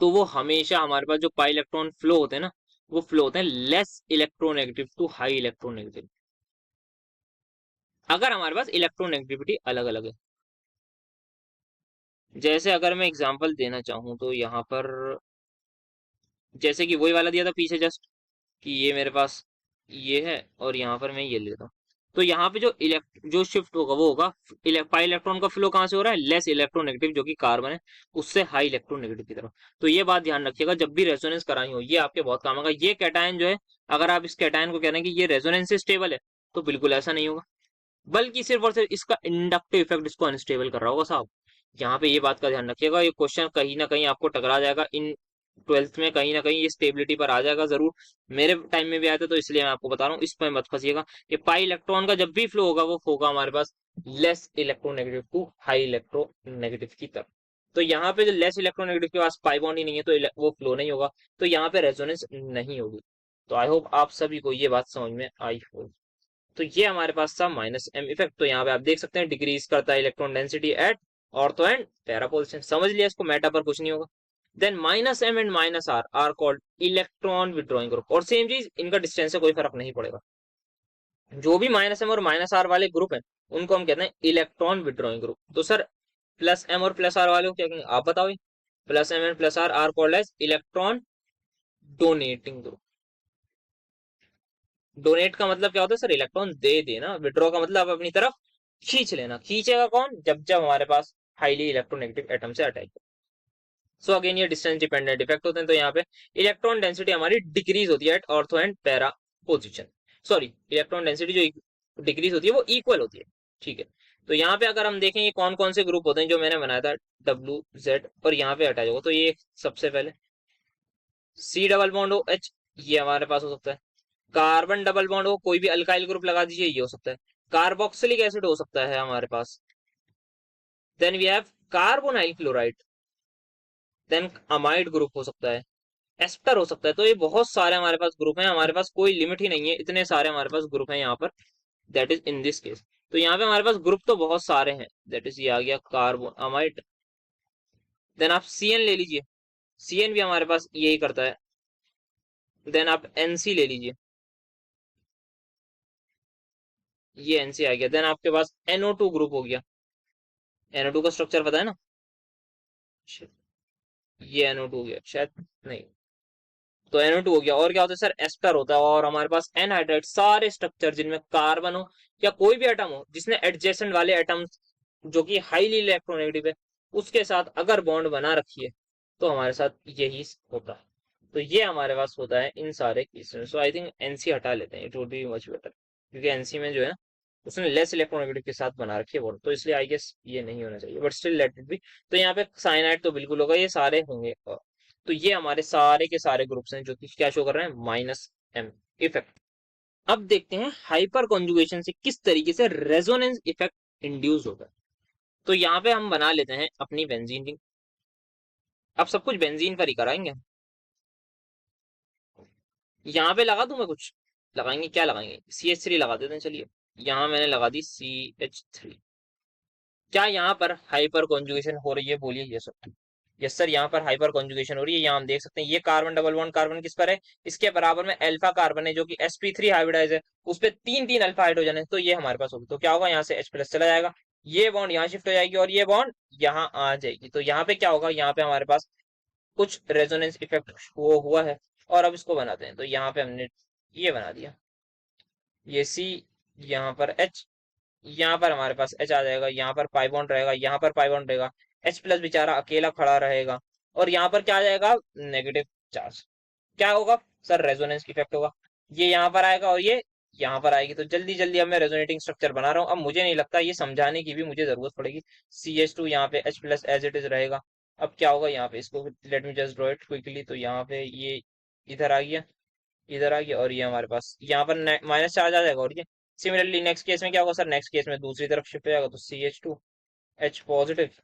तो वो हमेशा हमारे पास जो पाई इलेक्ट्रॉन फ्लो होते हैं ना, वो फ्लो होते हैं less electronegative to high electronegative, अगर हमारे पास इलेक्ट्रोनेगेटिविटी अलग अलग है। जैसे अगर मैं एग्जांपल देना चाहूँ तो यहाँ पर, जैसे कि वही वाला दिया था पीछे जस्ट, कि ये मेरे पास ये है और यहाँ पर मैं ये ले लेता हूँ। तो यहाँ पे जो शिफ्ट होगा वो होगा पाई इलेक्ट्रॉन का फ्लो कहाँ से हो रहा है, लेस इलेक्ट्रोनेगेटिव जो कि कार्बन है उससे हाई इलेक्ट्रोनेगेटिव की तरफ। तो ये बात ध्यान रखिएगा जब भी रेजोनेंस करानी हो, ये आपके बहुत काम आएगा। ये कैटायन जो है, अगर आप इस कैटायन को कह रहे हैं कि ये रेजोनेंस से स्टेबल है, तो बिल्कुल ऐसा नहीं होगा, बल्कि सिर्फ और सिर्फ इसका इंडक्टिव इफेक्ट इसको अनस्टेबल कर रहा होगा साहब। यहाँ पे ये बात का ध्यान रखिएगा, ये क्वेश्चन कहीं ना कहीं आपको टकरा जाएगा इन ट्वेल्थ में, कहीं ना कहीं ये स्टेबिलिटी पर आ जाएगा जरूर। मेरे टाइम में भी आया था, तो इसलिए मैं आपको बता रहा हूँ, इस पर मत फंसिएगा। ये पाई इलेक्ट्रॉन का जब भी फ्लो होगा वो होगा हमारे पास less electronegative to high electronegative की तरफ। तो यहाँ पे जो लेस इलेक्ट्रोनेगेटिव के पास पाई बॉन्ड ही नहीं है, तो वो फ्लो नहीं होगा, तो यहाँ पे रेजोनेंस नहीं होगी। तो आई होप आप सभी को ये बात समझ में आई हो। तो ये हमारे पास था माइनस एम इफेक्ट। तो यहाँ पे आप देख सकते हैं डिक्रीज करता है electron density at ortho and para position. समझ लिया इसको, मेटा पर कुछ नहीं होगा। Then minus M and minus R called electron withdrawing group, और सेम चीज इनका डिस्टेंस से कोई फर्क नहीं पड़ेगा। जो भी माइनस एम और माइनस आर वाले ग्रुप है उनको हम कहते हैं इलेक्ट्रॉन विड्रॉइंग ग्रुप। तो सर प्लस एम और प्लस आर वाले को क्या कहेंगे, आप बताओ। Plus M and plus R called as electron donating group. Donate का मतलब क्या होता है सर, इलेक्ट्रॉन दे देना। विड्रॉ का मतलब अपनी तरफ खींच लेना। खींचेगा कौन, जब जब हमारे पास हाईली इलेक्ट्रोनेगेटिव एटम से अटैक। सो अगेन ये डिस्टेंस डिपेंडेंट इफेक्ट होते हैं। तो यहाँ पे इलेक्ट्रॉन डेंसिटी हमारी डिक्रीज होती है at ortho and para position. Sorry, electron density जो डिक्रीज होती है वो इक्वल होती है, ठीक है। तो यहाँ पे अगर हम देखें ये कौन कौन से ग्रुप होते हैं जो मैंने बनाया था, डब्ल्यू जेड, और यहाँ पे अटैच होगा। तो ये सबसे पहले सी डबल बॉन्ड हो एच, ये हमारे पास हो सकता है। कार्बन डबल बॉन्ड हो, कोई भी अल्काइल ग्रुप लगा दीजिए, ये हो सकता है। कार्बोक्सिलिक एसिड हो सकता है हमारे पास। Then we have carbonyl chloride. Then amide group हो सकता है, एस्टर हो सकता है। तो ये बहुत सारे हमारे पास ग्रुप हैं, हमारे पास कोई लिमिट ही नहीं है, इतने सारे हमारे पास ग्रुप हैं यहाँ पर। That is in this case. तो यहाँ पे हमारे पास ग्रुप तो बहुत सारे हैं, दैट इज ये आ गया कार्बो अमाइड। देन आप सी एन ले लीजिए, सी एन भी हमारे पास यही करता है। देन आप एनसी ले लीजिए, ये एनसी आ गया। देन आपके पास NO2 ग्रुप हो गया। NO2 का स्ट्रक्चर पता है ना, ये NO2 हो गया शायद, नहीं। तो NO2 हो गया। और क्या होता है सर, एस्टर होता है। और हमारे पास एनहाइड्राइड, सारे स्ट्रक्चर जिनमें कार्बन हो या कोई भी एटम हो जिसने एडजेसेंट वाले एटम जो कि हाईली इलेक्ट्रोनेगेटिव है उसके साथ अगर बॉन्ड बना रखी है, तो हमारे साथ यही होता है। तो ये हमारे पास होता है इन सारे केस में। सो आई थिंक एनसी हटा लेते हैं, it would be much better, क्योंकि एनसी में जो है उसने लेस इलेक्ट्रोनेगेटिव के साथ बना रखी है बॉन्ड, तो इसलिए आई गेस ये नहीं होना चाहिए, but still let it be. तो यहाँ पे साइनाइड तो बिल्कुल होगा, ये सारे होंगे। तो ये हमारे सारे के सारे ग्रुप्स हैं जो कि क्या शो कर रहे हैं, -m इफेक्ट। अब देखते हैं हाइपर कॉन्जुगेशन से किस तरीके से रेजोनेंस इफेक्ट इंड्यूस होता है। तो यहाँ पे हम बना लेते हैं अपनी बेंजीन रिंग। अब सब कुछ बेंजीन पर ही कराएंगे। यहाँ पे लगा दूं मैं कुछ, लगाएंगे क्या लगाएंगे, CH3 लगा देते हैं चलिए। यहाँ मैंने लगा दी CH3। क्या यहाँ पर हाइपर कॉन्जुगेशन हो रही है, बोलिए यस सर। यस सर, यहाँ पर हाइपर कॉन्जुगेशन हो रही है। यहाँ हम देख सकते हैं ये कार्बन डबल बॉन्ड कार्बन किस पर है, इसके बराबर में अल्फा कार्बन है जो कि sp3 हाइब्रिडाइज है, उस पर तीन तीन अल्फा हाइड्रोजन है, तो ये हमारे पास होगी। तो क्या होगा, यहाँ से H+ चला जाएगा, ये बॉन्ड यहाँ शिफ्ट हो जाएगी और ये बॉन्ड यहाँ आ जाएगी। तो यहाँ पे क्या होगा, यहाँ पे हमारे पास कुछ रेजोनेंस इफेक्ट वो हुआ है। और अब इसको बनाते हैं, तो यहाँ पे हमने ये बना दिया, ये C, यहाँ पर H, यहाँ पर हमारे पास H आ जाएगा, यहाँ पर पाई बॉन्ड रहेगा, यहाँ पर पाई बॉन्ड रहेगा, H+ बेचारा अकेला खड़ा रहेगा, और यहाँ पर क्या आ जाएगा, नेगेटिव चार्ज। क्या होगा सर, रेजोनेंस इफेक्ट होगा, ये यहाँ पर आएगा और ये यहाँ पर आएगी। तो जल्दी जल्दी अब मैं रेजोनेटिंग स्ट्रक्चर बना रहा हूँ। अब मुझे नहीं लगता ये समझाने की भी मुझे जरूरत पड़ेगी। CH2 यहाँ पे H+ एज इट इज रहेगा। अब क्या होगा यहाँ पे, इसको let me just draw it quickly. तो यहाँ पे ये इधर आ गया, इधर आ गया, और ये हमारे पास यहाँ पर माइनस चार्ज आ जाएगा। और ये सिमिलरली नेक्स्ट केस में क्या होगा सर, नेक्स्ट केस में दूसरी तरफ शिफ्ट हो जाएगा, तो CH2H+,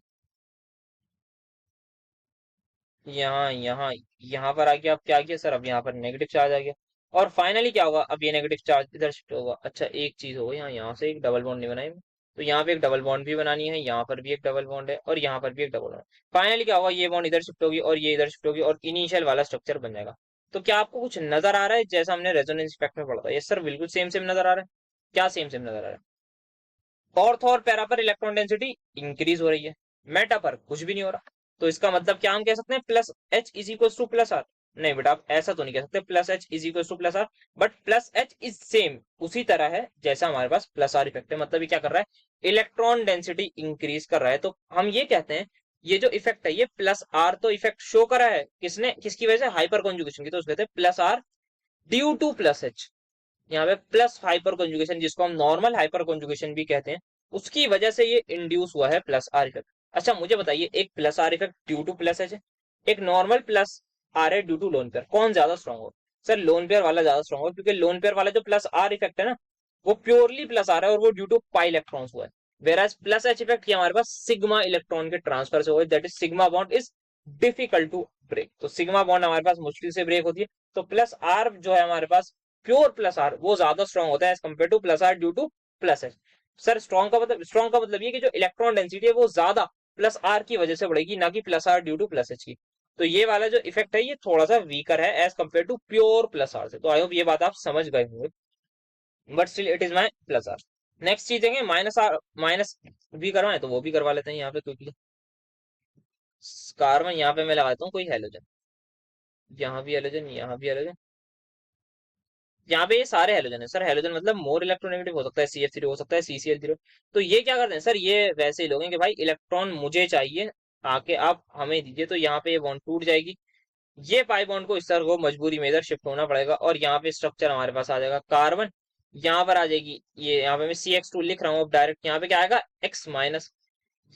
यहाँ यहाँ यहाँ पर आ गया। अब क्या किया सर, अब यहाँ पर नेगेटिव चार्ज आ गया, और फाइनली क्या होगा, अब ये नेगेटिव चार्ज इधर शिफ्ट होगा। अच्छा एक चीज होगा, यहाँ से एक डबल बॉन्ड नहीं बनाई, तो यहाँ पे एक डबल बॉन्ड भी बनानी है, यहाँ पर भी एक डबल बॉन्ड है, और यहाँ पर भी एक डबल बॉन्ड। फाइनली क्या होगा, ये बॉन्ड इधर शिफ्ट होगी और ये इधर शिफ्ट होगी, और इनिशियल वाला स्ट्रक्चर बन जाएगा। तो क्या आपको कुछ नजर आ रहा है जैसा हमने रेजोनेंस इफेक्ट में पढ़ा था? यस सर, बिल्कुल सेम सेम नजर आ रहा है। क्या सेम सेम नजर आ रहा है? ऑर्थो और पैरा पर इलेक्ट्रॉन डेंसिटी इंक्रीज हो रही है, मेटा पर कुछ भी नहीं हो रहा। तो इसका मतलब क्या हम कह सकते हैं, +H=+R? नहीं बेटा, आप ऐसा तो नहीं कह सकते +H=+R, but +H is same उसी तरह है जैसा हमारे पास +R इफेक्ट है। मतलब ये क्या कर रहा है, इलेक्ट्रॉन डेंसिटी इंक्रीज कर रहा है। तो हम ये कहते हैं ये जो इफेक्ट है ये +R तो इफेक्ट शो करा है किसने, किसकी वजह से, हाइपर कॉन्जुगेशन की। तो उसको कहते हैं +R ड्यू टू +H। यहाँ पे प्लस हाइपर कॉन्जुगेशन, जिसको हम नॉर्मल हाइपर कॉन्जुगेशन भी कहते हैं, उसकी वजह से ये इंड्यूस हुआ है +R इफेक्ट। अच्छा मुझे बताइए, एक +R effect due to +H है, एक नॉर्मल +R है ड्यू टू लोन पेयर, कौन ज्यादा स्ट्रॉन्ग हो? सर लोन पेयर वाला ज्यादा स्ट्रॉन्ग हो, क्योंकि लोन पेयर वाला जो +R इफेक्ट है ना, वो प्योरली +R है और वो ड्यू टू पाई इलेक्ट्रॉन्स हुआ है। वेराज +H इफेक्ट ये हमारे पास सिग्मा इलेक्ट्रॉन के ट्रांसफर से हुआ है, that is sigma bond is difficult to break. तो सिग्मा बॉन्ड हमारे पास मुश्किल से ब्रेक होती है। तो +R जो है हमारे पास, प्योर +R वो ज्यादा स्ट्रॉन्ग होता है as compare to +R due to +H। Sir strong का मतलब ये कि जो इलेक्ट्रॉन डेंसिटी है वो ज्यादा +R की वजह से बढ़ेगी, ना कि +R ड्यू टू +H की। तो ये वाला जो इफेक्ट है ये थोड़ा सा वीकर है as compare to pure +R से। तो आई होप ये बात आप समझ गए होंगे, but still it is my +R। Next चीज देंगे -R, माइनस भी करवाएं तो वो भी करवा लेते हैं यहाँ पे क्विकली। कार्बन यहाँ पे मैं लगाता हूँ कोई हेलोजन, यहाँ भी हेलोजन, यहाँ भी हेलोजन, यहाँ पे ये सारे हेलोजन है सर। हेलोजन मतलब मोर इलेक्ट्रोनेगेटिव हो सकता है, CH3 हो सकता है, CCl0। तो ये क्या करते हैं सर, ये वैसे ही लोग हैं कि भाई इलेक्ट्रॉन मुझे चाहिए, आके आप हमें दीजिए। तो यहाँ पे ये बॉन्ड टूट जाएगी, ये पाई बॉन्ड को इस तरह को मजबूरी में इधर शिफ्ट होना पड़ेगा, और यहाँ पे स्ट्रक्चर हमारे पास आ जाएगा कार्बन, यहाँ पर आ जाएगी ये, यहाँ पे मैं CX2 लिख रहा हूँ, अब डायरेक्ट यहाँ पे क्या आएगा, X-।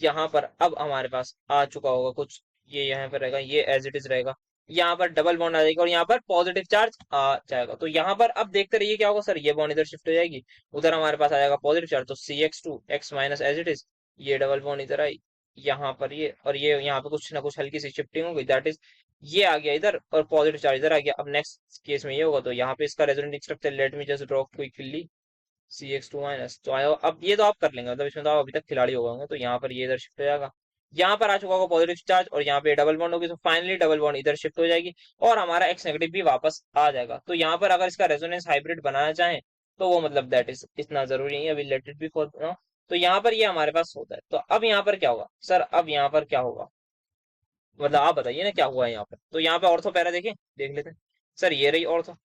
यहाँ पर अब हमारे पास आ चुका होगा कुछ, ये यहाँ पर रहेगा, ये एज इट इज रहेगा, यहाँ पर डबल बॉन्ड आ जाएगा और यहाँ पर पॉजिटिव चार्ज आ जाएगा। तो यहाँ पर अब देखते रहिए क्या होगा सर, ये बॉन्ड इधर शिफ्ट हो जाएगी, उधर हमारे पास आ जाएगा पॉजिटिव चार्ज, तो CX2 X- as it is, ये डबल बॉन्ड इधर आई, यहाँ पर ये, और ये यहाँ पे कुछ ना कुछ हल्की सी शिफ्टिंग हो गई, दैट इज ये आ गया इधर और पॉजिटिव चार्ज इधर आ गया। अब नेक्स्ट केस में ये होगा, तो यहाँ पे इसका resonating structure let me just draw quickly, CX2-। तो आया, अब ये तो आप कर लेंगे, मतलब इसमें तो आप अभी तक खिलाड़ी हो गए होंगे। तो यहाँ पर ये इधर शिफ्ट हो जाएगा, यहाँ पर आ चुका होगा पॉजिटिव चार्ज, और यहाँ पे डबल बॉन्ड होगी, तो फाइनली डबल बॉन्ड इधर शिफ्ट हो जाएगी और हमारा X नेगेटिव भी वापस आ जाएगा। तो यहाँ पर अगर इसका रेजोनेंस हाइब्रिड बनाना चाहें तो वो मतलब दैट इज इतना जरूरी नहीं है, अभी let it be for now. तो यहाँ पर ये हमारे पास होता है। तो अब यहाँ पर क्या होगा सर, अब यहाँ पर क्या होगा, मतलब आप बताइए ना क्या हुआ है यहाँ पर। तो यहाँ पे ऑर्थो पैरा देखें, देख लेते हैं। सर ये रही ऑर्थो,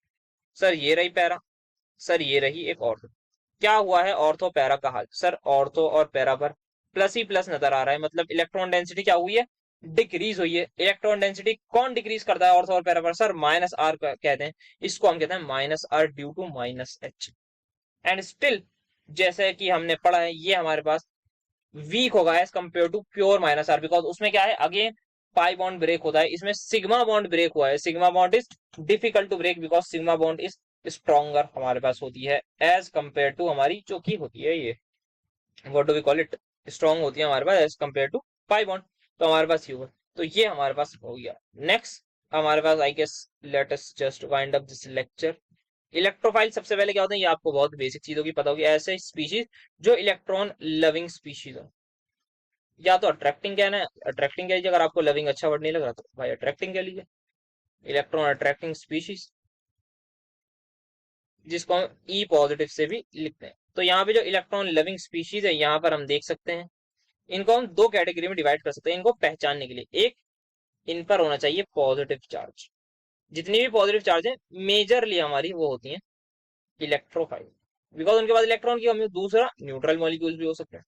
सर ये रही पैरा, सर ये रही एक ऑर्थो। क्या हुआ है ऑर्थो पैरा का हाल, सर ऑर्थो और पैरा पर प्लस ही प्लस नजर आ रहा है, मतलब इलेक्ट्रॉन डेंसिटी क्या हुई है, डिक्रीज हुई है। इलेक्ट्रॉन डेंसिटी कौन डिक्रीज करता है ऑर्थो और पैरा पर, सर -R कहते हैं, इसको हम कहते हैं -R due to -H। And still जैसे कि हमने पढ़ा है, ये हमारे पास वीक होगा as compare to pure minus R, because उसमें क्या है, अगेन पाई बॉन्ड ब्रेक होता है, इसमें सिग्मा बॉन्ड ब्रेक हुआ है। Sigma bond is difficult to break because sigma bond is stronger हमारे पास होती है एज कम्पेयर टू हमारी जो की होती है ये, what do we call it, strong होती है हमारे पास as compare to pi bond. तो हमारे पास ये हुआ, तो ये हमारे पास हो गया। नेक्स्ट हमारे पास I guess let us just wind up this lecture. Electrophile सबसे पहले क्या होता है, ये आपको बहुत बेसिक चीजों की पता होगी। ऐसे स्पीशीज जो इलेक्ट्रॉन लविंग स्पीशीज हो, या तो अट्रैक्टिंग कहना है, अट्रैक्टिंग कह लीजिए, अगर आपको लविंग अच्छा वर्ड नहीं लग रहा तो भाई अट्रैक्टिंग कह लीजिए, इलेक्ट्रॉन अट्रैक्टिंग स्पीशीज, जिसको हम ई पॉजिटिव से भी लिखते हैं। तो यहाँ पे जो इलेक्ट्रॉन लविंग स्पीशीज है, यहाँ पर हम देख सकते हैं, इनको हम दो कैटेगरी में डिवाइड कर सकते हैं इनको पहचानने के लिए। एक, इन पर होना चाहिए पॉजिटिव चार्ज, जितनी भी पॉजिटिव चार्ज है मेजरली हमारी वो होती है इलेक्ट्रोफाइल, बिकॉज उनके पास इलेक्ट्रॉन की कमी। दूसरा, न्यूट्रल मॉलिक्यूल्स भी हो सकते हैं,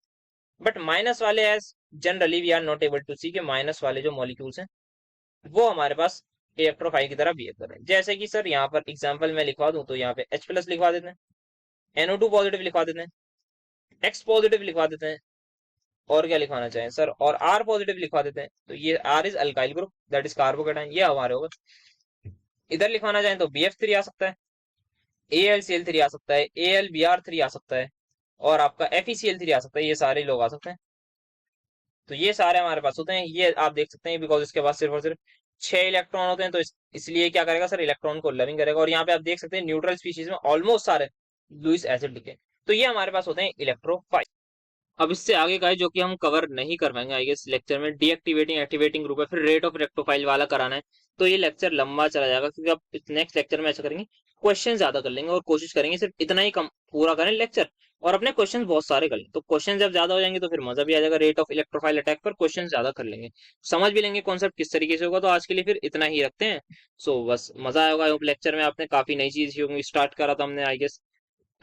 बट माइनस वाले as generally we are not able to see के माइनस वाले जो मॉलिक्यूल्स हैं वो हमारे पास इलेक्ट्रोफाइल की तरह बिहेव कर रहे हैं। जैसे कि सर यहाँ पर एग्जांपल मैं लिखवा दूं, तो यहाँ पे H प्लस लिखवा देते हैं, NO2 पॉजिटिव लिखवा देते हैं, X पॉजिटिव लिखवा देते हैं, और क्या लिखवाना चाहें सर, और R पॉजिटिव लिखवा देते हैं। तो ये R is alkyl group, that is carbocation, ये हमारे होगा। इधर लिखवाना चाहें तो BF3 आ सकता है, AlCl3 आ सकता है, AlBr3 आ सकता है, और आपका FeCl3 आ सकता है। ये सारे लोग आ सकते हैं। तो ये सारे हमारे पास होते हैं, ये आप देख सकते हैं, बिकॉज इसके पास सिर्फ और सिर्फ 6 इलेक्ट्रॉन होते हैं। तो इसलिए क्या करेगा सर, इलेक्ट्रॉन को लविंग करेगा। और यहाँ पे आप देख सकते हैं न्यूट्रल स्पीशीज में ऑलमोस्ट सारे लुईस एसिड लिखे। तो ये हमारे पास होते हैं इलेक्ट्रोफाइल। अब इससे आगे का है जो कि हम कवर नहीं कर पाएंगे आई गेस लेक्चर में, डीएक्टिवेटिंग एक्टिवेटिंग ग्रुप है, फिर रेट ऑफ इलेक्ट्रोफाइल वाला कराना है। तो ये लेक्चर लंबा चला जाएगा, क्योंकि अब नेक्स्ट लेक्चर में ऐसा करेंगे, क्वेश्चन ज्यादा कर लेंगे और कोशिश करेंगे सिर्फ इतना ही कम पूरा करें लेक्चर, और अपने क्वेश्चन बहुत सारे कर लें। तो क्वेश्चन जब ज्यादा हो जाएंगे तो फिर मजा भी आ जाएगा। रेट ऑफ इलेक्ट्रोफाइल अटैक पर क्वेश्चन ज्यादा कर लेंगे, समझ भी लेंगे कॉन्सेप्ट किस तरीके से होगा। तो आज के लिए फिर इतना ही रखते हैं। सो बस मजा आया होगा लेक्चर में, आपने काफी नई चीज सीखी होंगी। स्टार्ट करा था हमने आई गेस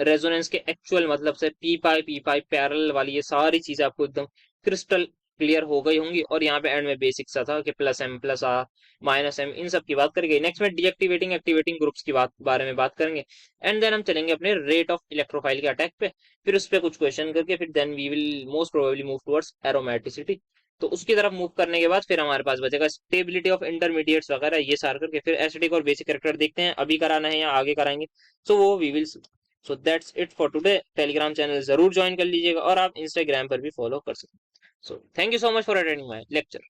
रेजोनेंस के एक्चुअल मतलब से, पी पाई पैरेलल वाली, ये सारी चीजें आपको एकदम क्रिस्टल क्लियर हो गई होंगी। और यहाँ पे एंड में बेसिक सा था कि प्लस एम प्लस आ माइनस एम, इन सब की बात करेंगे। नेक्स्ट में डीएक्टिवेटिंग एक्टिवेटिंग ग्रुप्स की बारे में बात करेंगे, एंड देन हम चलेंगे अपने रेट ऑफ इलेक्ट्रोफाइल के अटैक पे, फिर उस पर कुछ क्वेश्चन करके फिर then we will most probably move towards aromaticity. तो उसकी तरफ मूव करने के बाद फिर हमारे पास बचेगा स्टेबिलिटी ऑफ इंटरमीडिएट्स वगैरह, ये सार करके फिर एसिडिक और बेसिक कैरेक्टर देखते हैं, अभी कराना है या आगे कराएंगे। सो वो we will. So that's it for today. Telegram channel जरूर ज्वाइन कर लीजिएगा, और आप इंस्टाग्राम पर भी फॉलो कर सकते हैं। So thank you so much for attending my lecture.